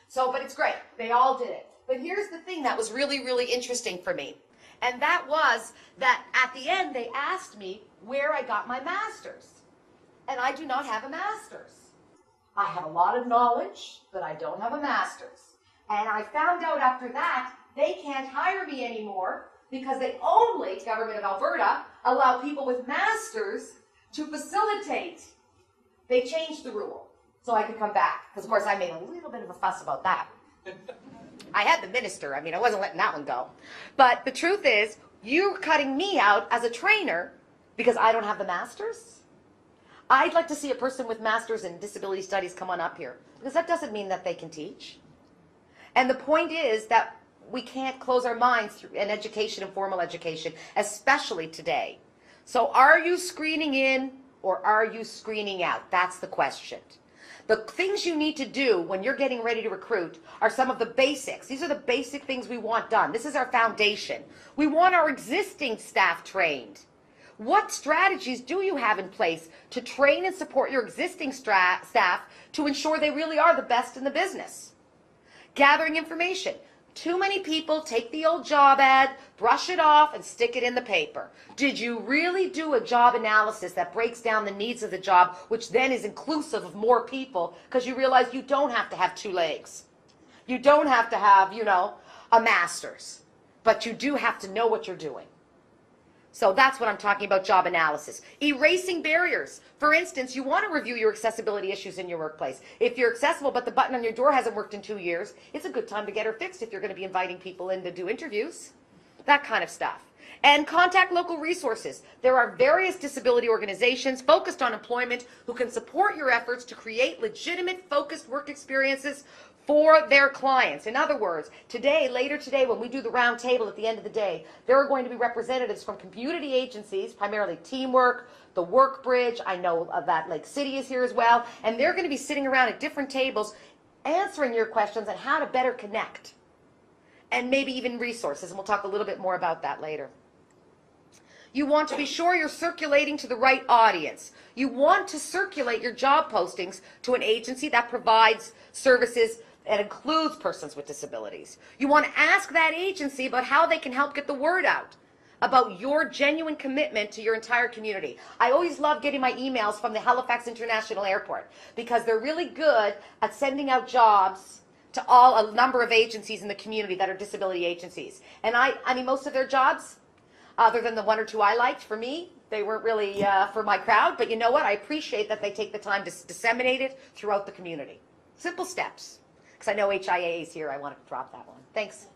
So, but it's great. They all did it. But here's the thing that was really, really interesting for me. And that was that at the end, they asked me where I got my master's. And I do not have a master's. I have a lot of knowledge, but I don't have a master's. And I found out after that, they can't hire me anymore because they only, government of Alberta, allow people with masters to facilitate. They changed the rule so I could come back. Because, of course, I made a little bit of a fuss about that. I had the minister. I mean, I wasn't letting that one go. But the truth is, you're cutting me out as a trainer because I don't have the master's. I'd like to see a person with master's in disability studies come on up here because that doesn't mean that they can teach. And the point is that we can't close our minds through an education and formal education, especially today. So are you screening in or are you screening out? That's the question. The things you need to do when you're getting ready to recruit are some of the basics. These are the basic things we want done. This is our foundation. We want our existing staff trained. What strategies do you have in place to train and support your existing staff to ensure they really are the best in the business? Gathering information. Too many people take the old job ad, brush it off, and stick it in the paper. Did you really do a job analysis that breaks down the needs of the job, which then is inclusive of more people, because you realize you don't have to have 2 legs. You don't have to have, a master's. But you do have to know what you're doing. So that's what I'm talking about, job analysis. Erasing barriers. For instance, you want to review your accessibility issues in your workplace. If you're accessible but the button on your door hasn't worked in 2 years, it's a good time to get her fixed if you're going to be inviting people in to do interviews. That kind of stuff. And contact local resources. There are various disability organizations focused on employment who can support your efforts to create legitimate, focused work experiences for their clients. In other words, later today, when we do the round table at the end of the day, there are going to be representatives from community agencies, primarily Teamwork, the Work Bridge, I know that Lake City is here as well, and they're going to be sitting around at different tables answering your questions on how to better connect, and maybe even resources, and we'll talk a little bit more about that later. You want to be sure you're circulating to the right audience. You want to circulate your job postings to an agency that provides services that includes persons with disabilities. You want to ask that agency about how they can help get the word out about your genuine commitment to your entire community. I always love getting my emails from the Halifax International Airport because they're really good at sending out jobs to a number of agencies in the community that are disability agencies. And I mean, most of their jobs, other than the 1 or 2 I liked, for me, they weren't really for my crowd. But you know what? I appreciate that they take the time to disseminate it throughout the community. Simple steps. Because I know HIA is here. I want to drop that one. Thanks.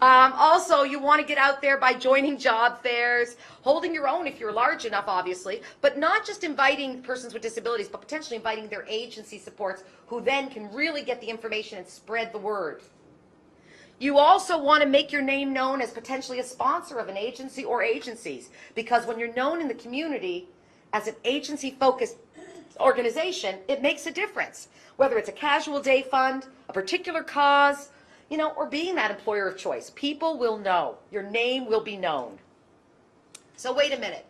Also, you want to get out there by joining job fairs, holding your own if you're large enough, obviously, but not just inviting persons with disabilities, but potentially inviting their agency supports who then can really get the information and spread the word. You also want to make your name known as potentially a sponsor of an agency or agencies, because when you're known in the community as an agency-focused organization, it makes a difference. Whether it's a casual day fund, a particular cause, you know, or being that employer of choice. People will know. Your name will be known. So wait a minute.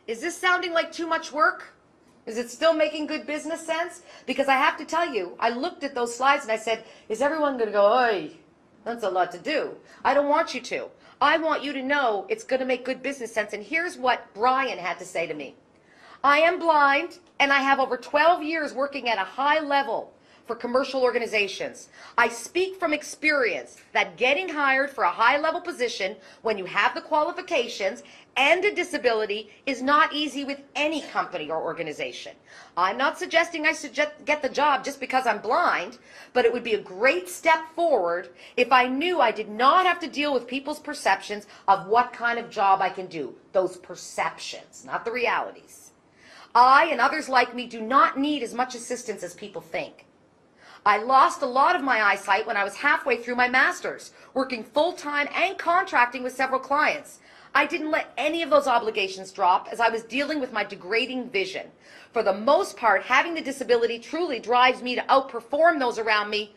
Is this sounding like too much work? Is it still making good business sense? Because I have to tell you, I looked at those slides and I said, is everyone going to go, oy, that's a lot to do. I don't want you to. I want you to know it's going to make good business sense. And here's what Brian had to say to me. I am blind and I have over 12 years working at a high level for commercial organizations. I speak from experience that getting hired for a high-level position when you have the qualifications and a disability is not easy with any company or organization. I'm not suggesting I should get the job just because I'm blind, but it would be a great step forward if I knew I did not have to deal with people's perceptions of what kind of job I can do. Those perceptions, not the realities. I and others like me do not need as much assistance as people think. I lost a lot of my eyesight when I was halfway through my master's, working full-time and contracting with several clients. I didn't let any of those obligations drop as I was dealing with my degrading vision. For the most part, having the disability truly drives me to outperform those around me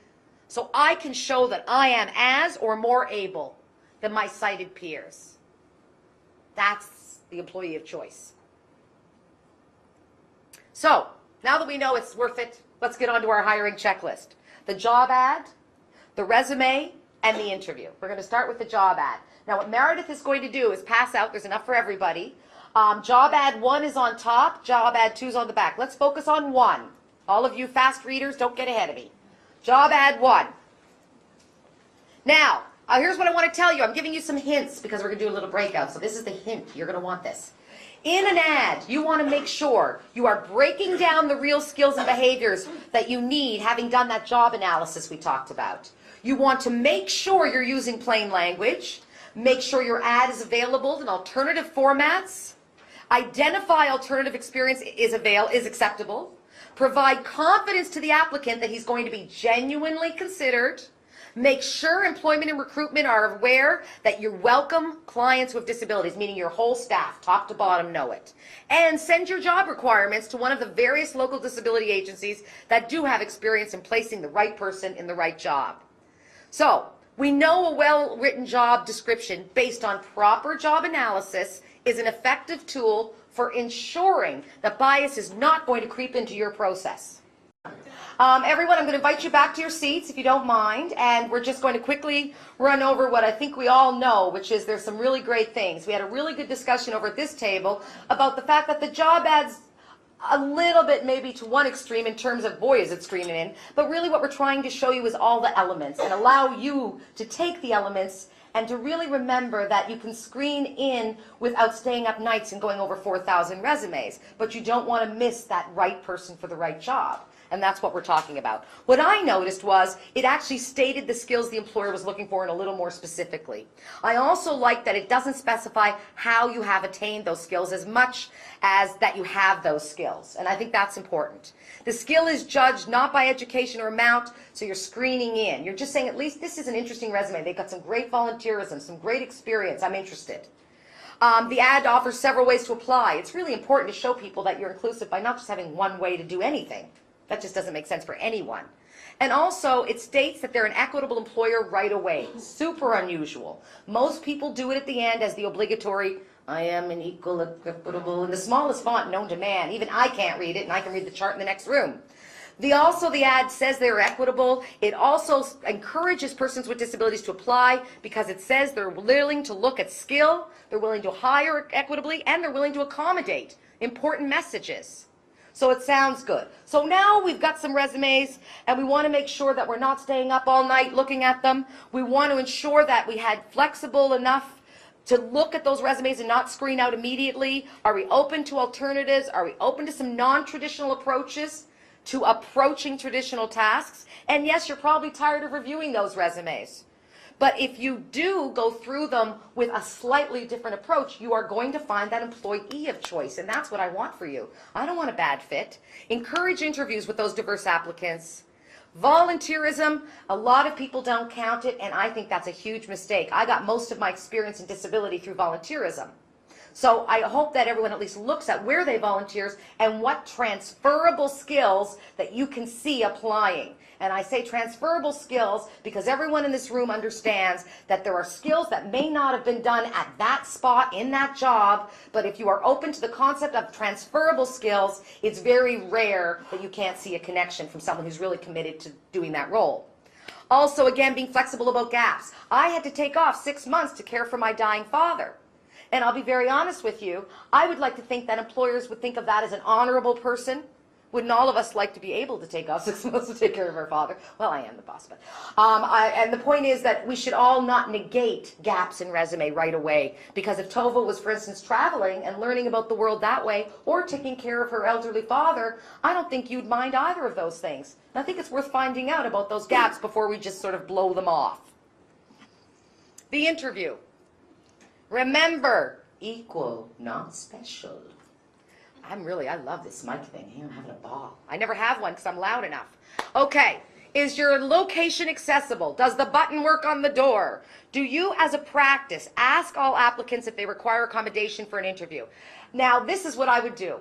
so I can show that I am as or more able than my sighted peers. That's the employee of choice. So, now that we know it's worth it, let's get on to our hiring checklist. The job ad, the resume, and the interview. We're going to start with the job ad. Now what Meredith is going to do is pass out, there's enough for everybody. Job ad 1 is on top, job ad 2 is on the back. Let's focus on 1. All of you fast readers, don't get ahead of me. Job ad 1. Now, here's what I want to tell you. I'm giving you some hints because we're going to do a little breakout. So this is the hint. You're going to want this. In an ad, you want to make sure you are breaking down the real skills and behaviors that you need, having done that job analysis we talked about. You want to make sure you're using plain language. Make sure your ad is available in alternative formats. Identify alternative experience is acceptable. Provide confidence to the applicant that he's going to be genuinely considered. Make sure employment and recruitment are aware that you welcome clients with disabilities, meaning your whole staff, top to bottom, know it. And send your job requirements to one of the various local disability agencies that do have experience in placing the right person in the right job. So, we know a well-written job description based on proper job analysis is an effective tool for ensuring that bias is not going to creep into your process. Everyone, I'm going to invite you back to your seats if you don't mind, and we're just going to quickly run over what I think we all know, which is there's some really great things. We had a really good discussion over at this table about the fact that the job ads a little bit maybe to one extreme in terms of, boy, is it screaming in, but really what we're trying to show you is all the elements and allow you to take the elements and to really remember that you can screen in without staying up nights and going over 4,000 resumes, but you don't want to miss that right person for the right job. And that's what we're talking about. What I noticed was it actually stated the skills the employer was looking for in a little more specifically. I also like that it doesn't specify how you have attained those skills as much as that you have those skills. And I think that's important. The skill is judged not by education or amount, so you're screening in. You're just saying, at least this is an interesting resume. They've got some great volunteerism, some great experience. I'm interested. The ad offers several ways to apply. It's really important to show people that you're inclusive by not just having one way to do anything. That just doesn't make sense for anyone. And also, it states that they're an equitable employer right away. Super unusual. Most people do it at the end as the obligatory, I am an equal, equitable, in the smallest font known to man. Even I can't read it, and I can read the chart in the next room. The ad says they're equitable. It also encourages persons with disabilities to apply because it says they're willing to look at skill, they're willing to hire equitably, and they're willing to accommodate. Important messages. So it sounds good. So now we've got some resumes, and we want to make sure that we're not staying up all night looking at them. We want to ensure that we had flexible enough to look at those resumes and not screen out immediately. Are we open to alternatives? Are we open to some non-traditional approaches to approaching traditional tasks? And yes, you're probably tired of reviewing those resumes. But if you do go through them with a slightly different approach, you are going to find that employee of choice, and that's what I want for you. I don't want a bad fit. Encourage interviews with those diverse applicants. Volunteerism, a lot of people don't count it, and I think that's a huge mistake. I got most of my experience in disability through volunteerism. So I hope that everyone at least looks at where they volunteers and what transferable skills that you can see applying. And I say transferable skills because everyone in this room understands that there are skills that may not have been done at that spot in that job, but if you are open to the concept of transferable skills, it's very rare that you can't see a connection from someone who's really committed to doing that role. Also, again, being flexible about gaps. I had to take off 6 months to care for my dying father. And I'll be very honest with you, I would like to think that employers would think of that as an honorable person. Wouldn't all of us like to be able to take off 6 months to take care of our father? Well, I am the boss, but and the point is that we should all not negate gaps in resume right away, because if Tova was, for instance, traveling and learning about the world that way, or taking care of her elderly father, I don't think you'd mind either of those things. And I think it's worth finding out about those gaps before we just sort of blow them off. The interview. Remember, equal, not special. I love this mic thing. I'm having a ball. I never have one because I'm loud enough. Okay, is your location accessible? Does the button work on the door? Do you, as a practice, ask all applicants if they require accommodation for an interview? Now, this is what I would do.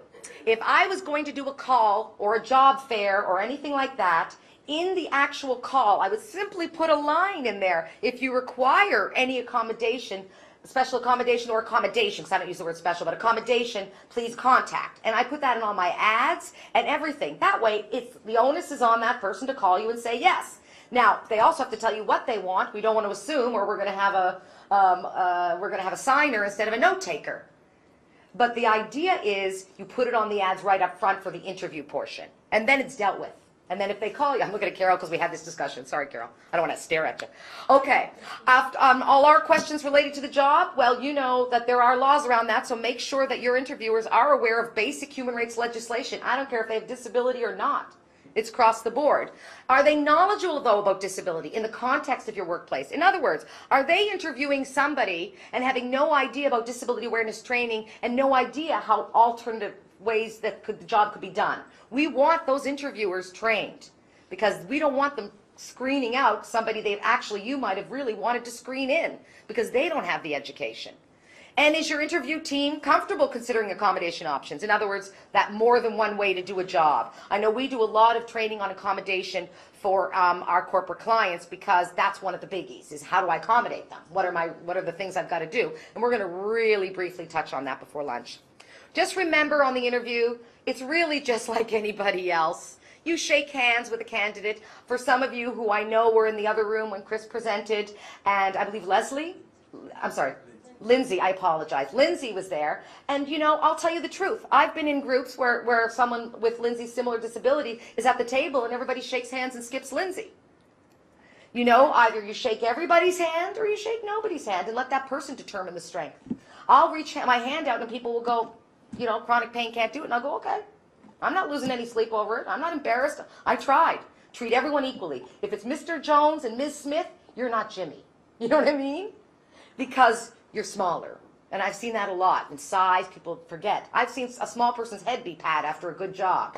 If I was going to do a call or a job fair or anything like that, in the actual call, I would simply put a line in there. If you require any accommodation, special accommodation or accommodation, because I don't use the word special, but accommodation, please contact. And I put that in all my ads and everything. That way, the onus is on that person to call you and say yes. Now, they also have to tell you what they want. We don't want to assume, or we're going to have a signer instead of a note taker. But the idea is you put it on the ads right up front for the interview portion, and then it's dealt with. And then if they call you, I'm looking at Carol because we had this discussion. Sorry, Carol. I don't want to stare at you. Okay. All our questions related to the job, well, you know that there are laws around that, so make sure that your interviewers are aware of basic human rights legislation. I don't care if they have disability or not. It's across the board. Are they knowledgeable, though, about disability in the context of your workplace? In other words, are they interviewing somebody and having no idea about disability awareness training and no idea how alternative ways that the job could be done? We want those interviewers trained because we don't want them screening out somebody you might have really wanted to screen in because they don't have the education. And is your interview team comfortable considering accommodation options? In other words, that more than one way to do a job. I know we do a lot of training on accommodation for our corporate clients because that's one of the biggies, is how do I accommodate them? What are the things I've got to do? And we're going to really briefly touch on that before lunch. Just remember on the interview, it's really just like anybody else. You shake hands with a candidate. For some of you who I know were in the other room when Chris presented, and I believe Lindsay, I apologize. Lindsay was there, and you know, I'll tell you the truth. I've been in groups where someone with Lindsay's similar disability is at the table and everybody shakes hands and skips Lindsay. You know, either you shake everybody's hand or you shake nobody's hand and let that person determine the strength. I'll reach my hand out and people will go, you know, chronic pain, can't do it. And I'll go, okay. I'm not losing any sleep over it. I'm not embarrassed. I tried. Treat everyone equally. If it's Mr. Jones and Ms. Smith, you're not Jimmy. You know what I mean? Because you're smaller. And I've seen that a lot. In size, people forget. I've seen a small person's head be pat after a good job.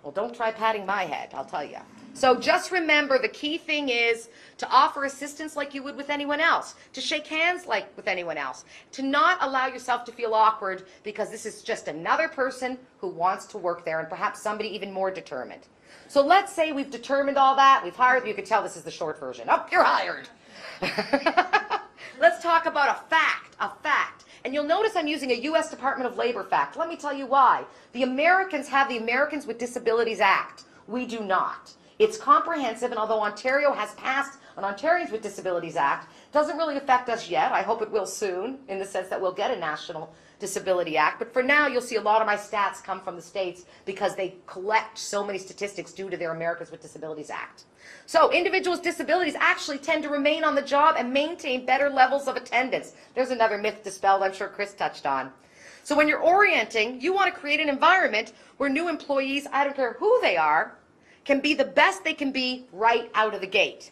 Well, don't try patting my head, I'll tell you. So just remember, the key thing is to offer assistance like you would with anyone else, to shake hands like with anyone else, to not allow yourself to feel awkward because this is just another person who wants to work there and perhaps somebody even more determined. So let's say we've determined all that, we've hired, you can tell this is the short version. Oh, you're hired. Let's talk about a fact, And you'll notice I'm using a U.S. Department of Labor fact. Let me tell you why. The Americans have the Americans with Disabilities Act. We do not. It's comprehensive, and although Ontario has passed an Ontarians with Disabilities Act, it doesn't really affect us yet. I hope it will soon, in the sense that we'll get a National Disability Act. But for now, you'll see a lot of my stats come from the states because they collect so many statistics due to their Americans with Disabilities Act. So individuals with disabilities actually tend to remain on the job and maintain better levels of attendance. There's another myth dispelled I'm sure Chris touched on. So when you're orienting, you want to create an environment where new employees, I don't care who they are, can be the best they can be right out of the gate.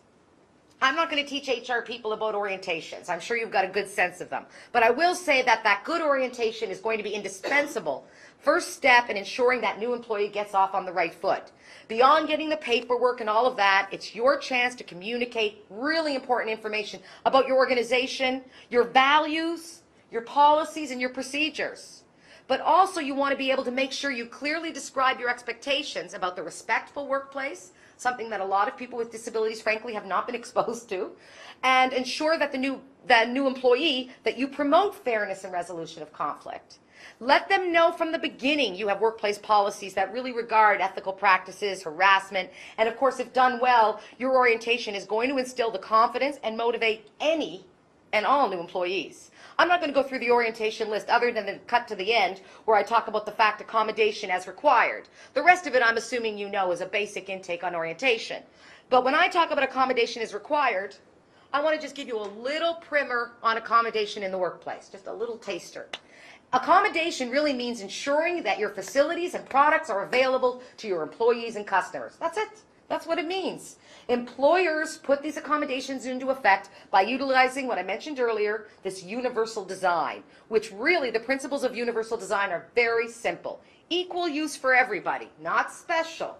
I'm not going to teach HR people about orientations. I'm sure you've got a good sense of them. But I will say that that good orientation is going to be indispensable. First step in ensuring that new employee gets off on the right foot. Beyond getting the paperwork and all of that, it's your chance to communicate really important information about your organization, your values, your policies, and your procedures. But also you want to be able to make sure you clearly describe your expectations about the respectful workplace, something that a lot of people with disabilities frankly have not been exposed to, and ensure that the new employee that you promote fairness and resolution of conflict. Let them know from the beginning you have workplace policies that really regard ethical practices, harassment, and of course if done well, your orientation is going to instill the confidence and motivate any and all new employees. I'm not going to go through the orientation list other than the cut to the end where I talk about the fact accommodation as required. The rest of it I'm assuming you know is a basic intake on orientation. But when I talk about accommodation as required, I want to just give you a little primer on accommodation in the workplace, just a little taster. Accommodation really means ensuring that your facilities and products are available to your employees and customers. That's it. That's what it means. Employers put these accommodations into effect by utilizing what I mentioned earlier, this universal design, which really the principles of universal design are very simple. Equal use for everybody, not special.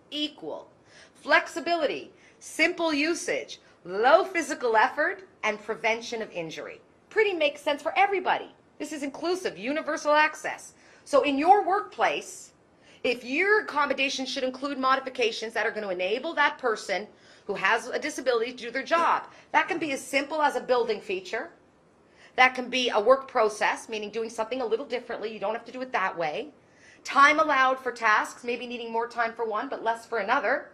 Equal. Flexibility, simple usage, low physical effort, and prevention of injury. Pretty makes sense for everybody. This is inclusive, universal access. So in your workplace, if your accommodation should include modifications that are going to enable that person who has a disability to do their job. That can be as simple as a building feature. That can be a work process, meaning doing something a little differently. You don't have to do it that way. Time allowed for tasks, maybe needing more time for one but less for another.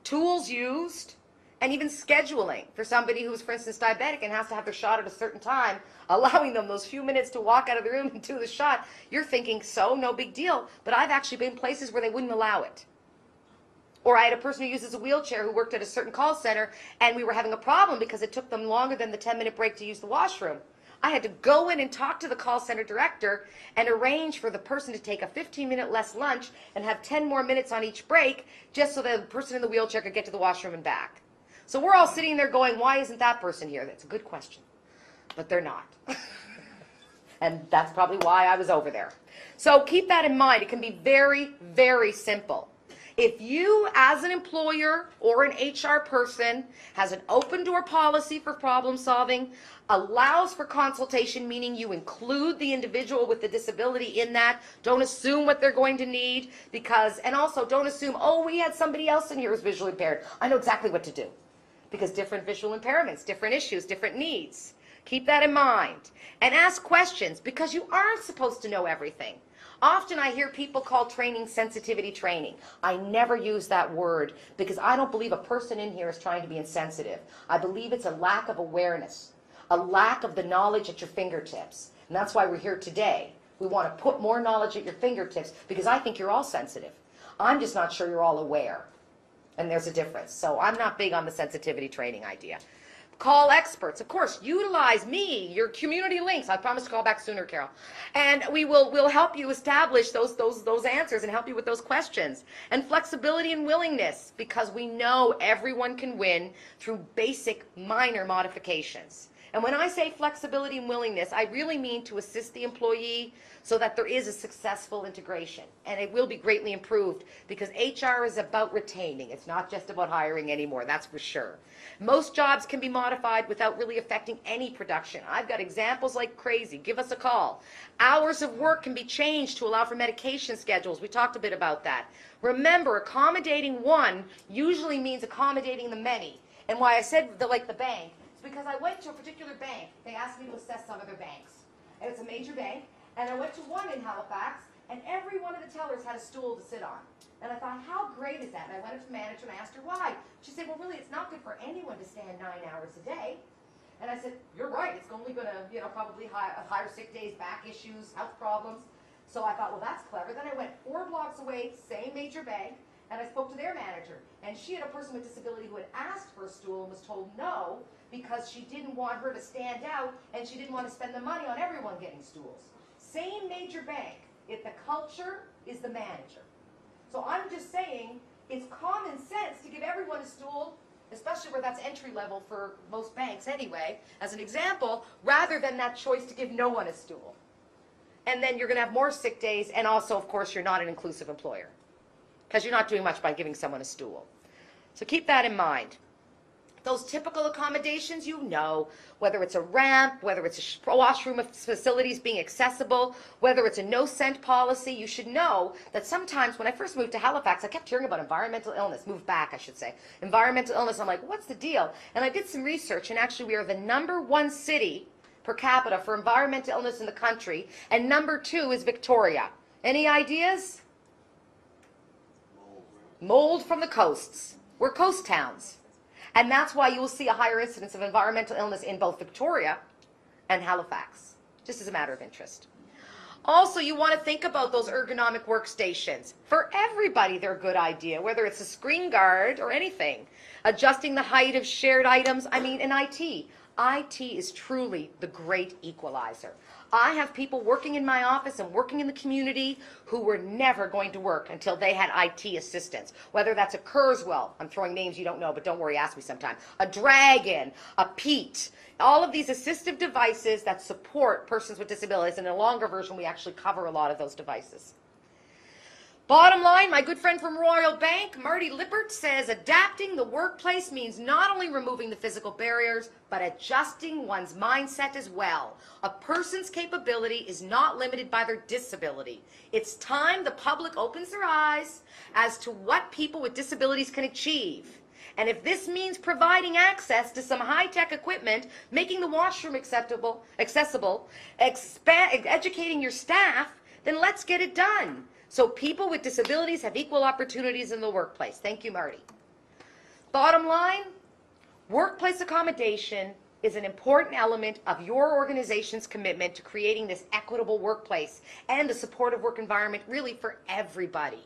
Tools used, and even scheduling for somebody who's, for instance, diabetic and has to have their shot at a certain time, allowing them those few minutes to walk out of the room and do the shot. You're thinking, so, no big deal. But I've actually been places where they wouldn't allow it. Or I had a person who uses a wheelchair who worked at a certain call center, and we were having a problem because it took them longer than the 10-minute break to use the washroom. I had to go in and talk to the call center director and arrange for the person to take a 15-minute less lunch and have 10 more minutes on each break just so the person in the wheelchair could get to the washroom and back. So we're all sitting there going, why isn't that person here? That's a good question. But they're not. And that's probably why I was over there. So keep that in mind. It can be very, very simple. If you, as an employer or an HR person, has an open door policy for problem solving, allows for consultation, meaning you include the individual with the disability in that, don't assume what they're going to need, and also don't assume, oh, we had somebody else in here who's visually impaired. I know exactly what to do. Because different visual impairments, different issues, different needs. Keep that in mind. And ask questions, because you aren't supposed to know everything. Often I hear people call training sensitivity training. I never use that word because I don't believe a person in here is trying to be insensitive. I believe it's a lack of awareness, a lack of the knowledge at your fingertips. And that's why we're here today. We want to put more knowledge at your fingertips because I think you're all sensitive. I'm just not sure you're all aware. And there's a difference. So I'm not big on the sensitivity training idea. Call experts. Of course, utilize me, your community links. I promise to call back sooner, Carol. And we'll help you establish those answers and help you with those questions. And flexibility and willingness, because we know everyone can win through basic minor modifications. And when I say flexibility and willingness, I really mean to assist the employee so that there is a successful integration. And it will be greatly improved because HR is about retaining. It's not just about hiring anymore, that's for sure. Most jobs can be modified without really affecting any production. I've got examples like crazy. Give us a call. Hours of work can be changed to allow for medication schedules. We talked a bit about that. Remember, accommodating one usually means accommodating the many. And why I said like the bank, is because I went to a particular bank. They asked me to assess some of their banks. And it's a major bank. And I went to one in Halifax, and every one of the tellers had a stool to sit on. And I thought, how great is that? And I went up to the manager and I asked her why. She said, well, really, it's not good for anyone to stand 9 hours a day. And I said, you're right. It's only going to, probably higher sick days, back issues, health problems. So I thought, well, that's clever. Then I went 4 blocks away, same major bank, and I spoke to their manager. And she had a person with disability who had asked for a stool and was told no because she didn't want her to stand out and she didn't want to spend the money on everyone getting stools. Same major bank. If the culture is the manager. So I'm just saying, it's common sense to give everyone a stool, especially where that's entry level for most banks anyway, as an example, rather than that choice to give no one a stool. And then you're going to have more sick days, and also, of course, you're not an inclusive employer, because you're not doing much by giving someone a stool. So keep that in mind. Those typical accommodations, whether it's a ramp, whether it's a washroom facilities being accessible, whether it's a no-cent policy, you should know that sometimes when I first moved to Halifax, I kept hearing about environmental illness, moved back, I should say. Environmental illness, I'm like, what's the deal? And I did some research, and actually we are the #1 city per capita for environmental illness in the country, and #2 is Victoria. Any ideas? Mold from the coasts. We're coast towns. And that's why you will see a higher incidence of environmental illness in both Victoria and Halifax, just as a matter of interest. Also, you want to think about those ergonomic workstations. For everybody, they're a good idea, whether it's a screen guard or anything. Adjusting the height of shared items, in IT. IT is truly the great equalizer. I have people working in my office and working in the community who were never going to work until they had IT assistance. Whether that's a Kurzweil, I'm throwing names you don't know, but don't worry, ask me sometime. A Dragon, a Pete, all of these assistive devices that support persons with disabilities. And in a longer version, we actually cover a lot of those devices. Bottom line, my good friend from Royal Bank, Marty Lippert, says adapting the workplace means not only removing the physical barriers, but adjusting one's mindset as well. A person's capability is not limited by their disability. It's time the public opens their eyes as to what people with disabilities can achieve. And if this means providing access to some high-tech equipment, making the washroom accessible, educating your staff, then let's get it done. So people with disabilities have equal opportunities in the workplace. Thank you, Marty. Bottom line, workplace accommodation is an important element of your organization's commitment to creating this equitable workplace and a supportive work environment really for everybody.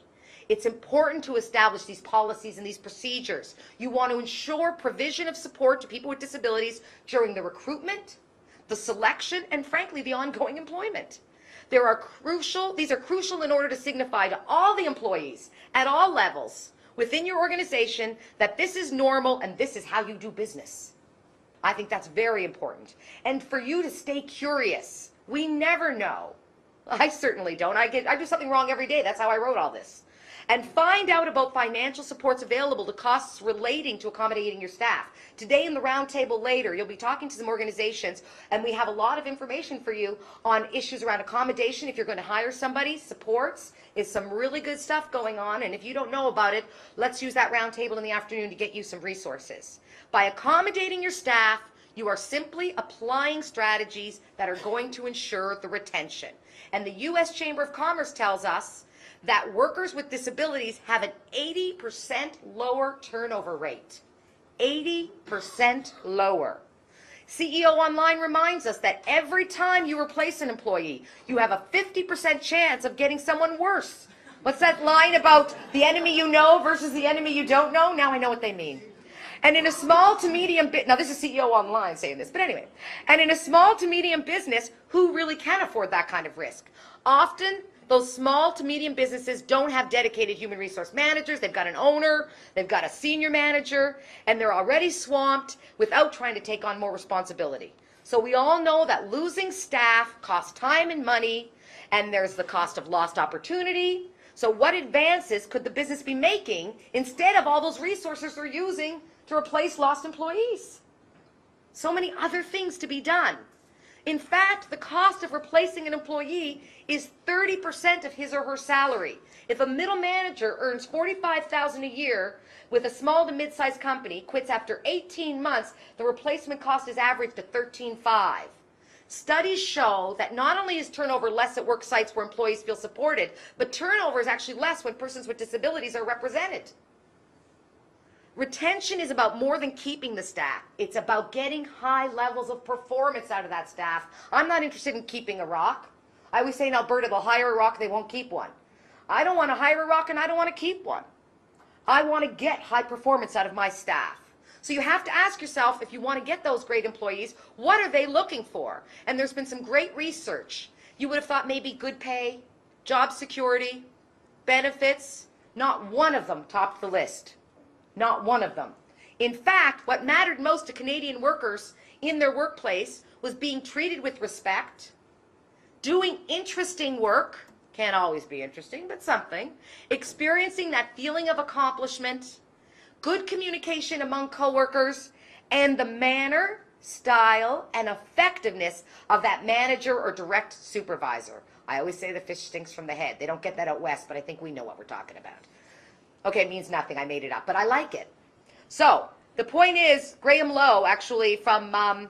It's important to establish these policies and these procedures. You want to ensure provision of support to people with disabilities during the recruitment, the selection, and frankly, the ongoing employment. These are crucial in order to signify to all the employees at all levels within your organization that this is normal and this is how you do business. I think that's very important. And for you to stay curious. We never know. I certainly don't. I do something wrong every day. That's how I wrote all this. And find out about financial supports available to costs relating to accommodating your staff. Today in the roundtable later, you'll be talking to some organizations, and we have a lot of information for you on issues around accommodation. If you're going to hire somebody, supports is some really good stuff going on, and if you don't know about it, let's use that roundtable in the afternoon to get you some resources. By accommodating your staff, you are simply applying strategies that are going to ensure the retention. And the U.S. Chamber of Commerce tells us that workers with disabilities have an 80% lower turnover rate. 80% lower. CEO Online reminds us that every time you replace an employee, you have a 50% chance of getting someone worse. What's that line about the enemy you know versus the enemy you don't know? Now I know what they mean. And in a small to medium now this is CEO Online saying this, but anyway. And in a small to medium business, who really can afford that kind of risk? Often, those small to medium businesses don't have dedicated human resource managers. They've got an owner, they've got a senior manager, and they're already swamped without trying to take on more responsibility. So we all know that losing staff costs time and money, and there's the cost of lost opportunity. So what advances could the business be making instead of all those resources they're using to replace lost employees? So many other things to be done. In fact, the cost of replacing an employee is 30% of his or her salary. If a middle manager earns $45,000 a year with a small to mid-sized company, quits after 18 months, the replacement cost is averaged at $13,500. Studies show that not only is turnover less at work sites where employees feel supported, but turnover is actually less when persons with disabilities are represented. Retention is about more than keeping the staff. It's about getting high levels of performance out of that staff. I'm not interested in keeping a rock. I always say in Alberta, they'll hire a rock, they won't keep one. I don't want to hire a rock and I don't want to keep one. I want to get high performance out of my staff. So you have to ask yourself, if you want to get those great employees, what are they looking for? And there's been some great research. You would have thought maybe good pay, job security, benefits. Not one of them topped the list. Not one of them. In fact, what mattered most to Canadian workers in their workplace was being treated with respect, doing interesting work, can't always be interesting, but something, experiencing that feeling of accomplishment, good communication among coworkers, and the manner, style, and effectiveness of that manager or direct supervisor. I always say the fish stinks from the head. They don't get that out west, but I think we know what we're talking about. Okay, it means nothing. I made it up, but I like it. So the point is, Graham Lowe, actually from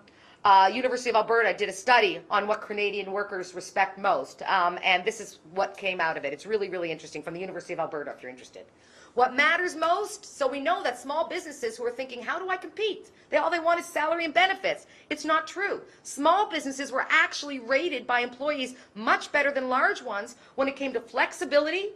University of Alberta, did a study on what Canadian workers respect most, and this is what came out of it. It's really, really interesting, from the University of Alberta, if you're interested. What matters most? So we know that small businesses who are thinking, how do I compete? All they want is salary and benefits. It's not true. Small businesses were actually rated by employees much better than large ones when it came to flexibility,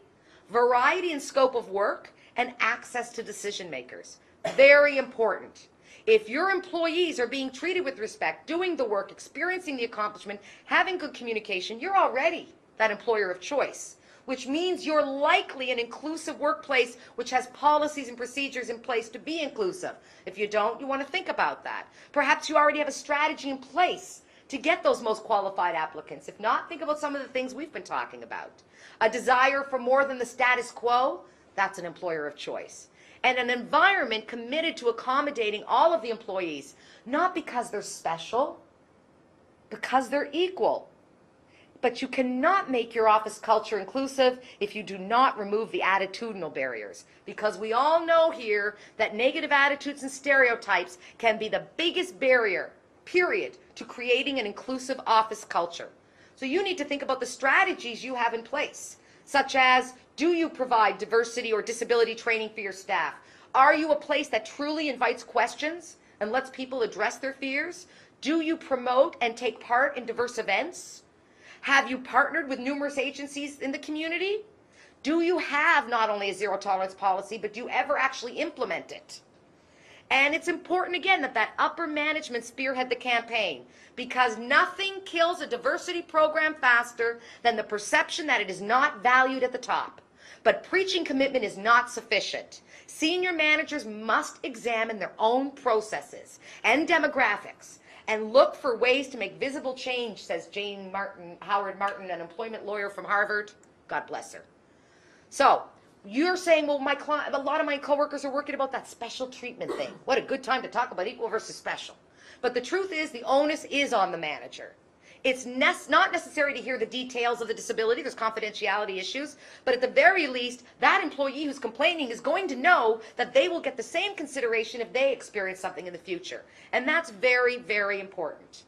variety and scope of work, and access to decision makers. Very important. If your employees are being treated with respect, doing the work, experiencing the accomplishment, having good communication, you're already that employer of choice, which means you're likely an inclusive workplace which has policies and procedures in place to be inclusive. If you don't, you want to think about that. Perhaps you already have a strategy in place to get those most qualified applicants. If not, think about some of the things we've been talking about. A desire for more than the status quo, that's an employer of choice. And an environment committed to accommodating all of the employees, not because they're special, because they're equal. But you cannot make your office culture inclusive if you do not remove the attitudinal barriers. Because we all know here that negative attitudes and stereotypes can be the biggest barrier, period, to creating an inclusive office culture. So you need to think about the strategies you have in place, such as, do you provide diversity or disability training for your staff? Are you a place that truly invites questions and lets people address their fears? Do you promote and take part in diverse events? Have you partnered with numerous agencies in the community? Do you have not only a zero tolerance policy, but do you ever actually implement it? And it's important, again, that upper management spearhead the campaign, because nothing kills a diversity program faster than the perception that it is not valued at the top. But preaching commitment is not sufficient. Senior managers must examine their own processes and demographics and look for ways to make visible change, says Howard Martin, an employment lawyer from Harvard. God bless her. So you're saying, well, a lot of my coworkers are working about that special treatment thing. What a good time to talk about equal versus special. But the truth is, the onus is on the manager. It's not necessary to hear the details of the disability. There's confidentiality issues. But at the very least, that employee who's complaining is going to know that they will get the same consideration if they experience something in the future. And that's very, very important.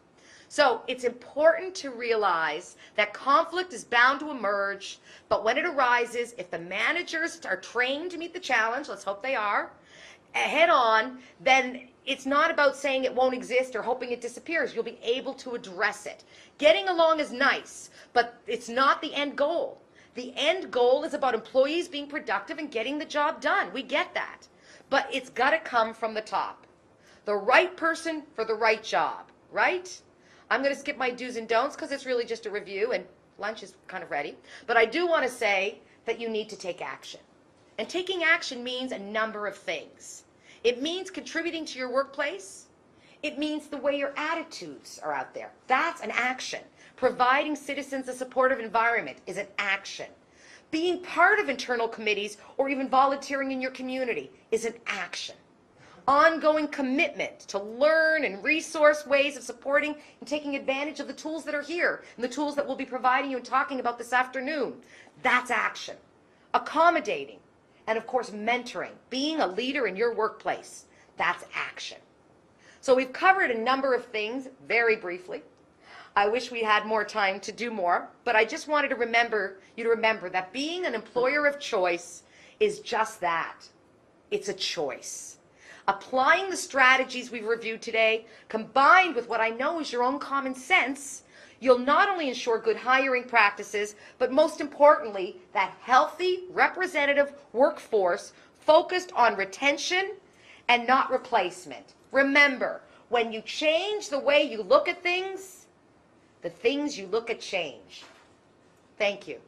So it's important to realize that conflict is bound to emerge, but when it arises, if the managers are trained to meet the challenge, let's hope they are, head on, then it's not about saying it won't exist or hoping it disappears. You'll be able to address it. Getting along is nice, but it's not the end goal. The end goal is about employees being productive and getting the job done. We get that. But it's got to come from the top. The right person for the right job, right? I'm going to skip my do's and don'ts because it's really just a review and lunch is kind of ready. But I do want to say that you need to take action. And taking action means a number of things. It means contributing to your workplace. It means the way your attitudes are out there. That's an action. Providing citizens a supportive environment is an action. Being part of internal committees or even volunteering in your community is an action. Ongoing commitment to learn and resource ways of supporting and taking advantage of the tools that are here and the tools that we'll be providing you and talking about this afternoon. That's action. Accommodating and, of course, mentoring, being a leader in your workplace. That's action. So we've covered a number of things very briefly. I wish we had more time to do more, but I just wanted to you to remember that being an employer of choice is just that. It's a choice. Applying the strategies we've reviewed today, combined with what I know is your own common sense, you'll not only ensure good hiring practices, but most importantly, that healthy, representative workforce focused on retention and not replacement. Remember, when you change the way you look at things, the things you look at change. Thank you.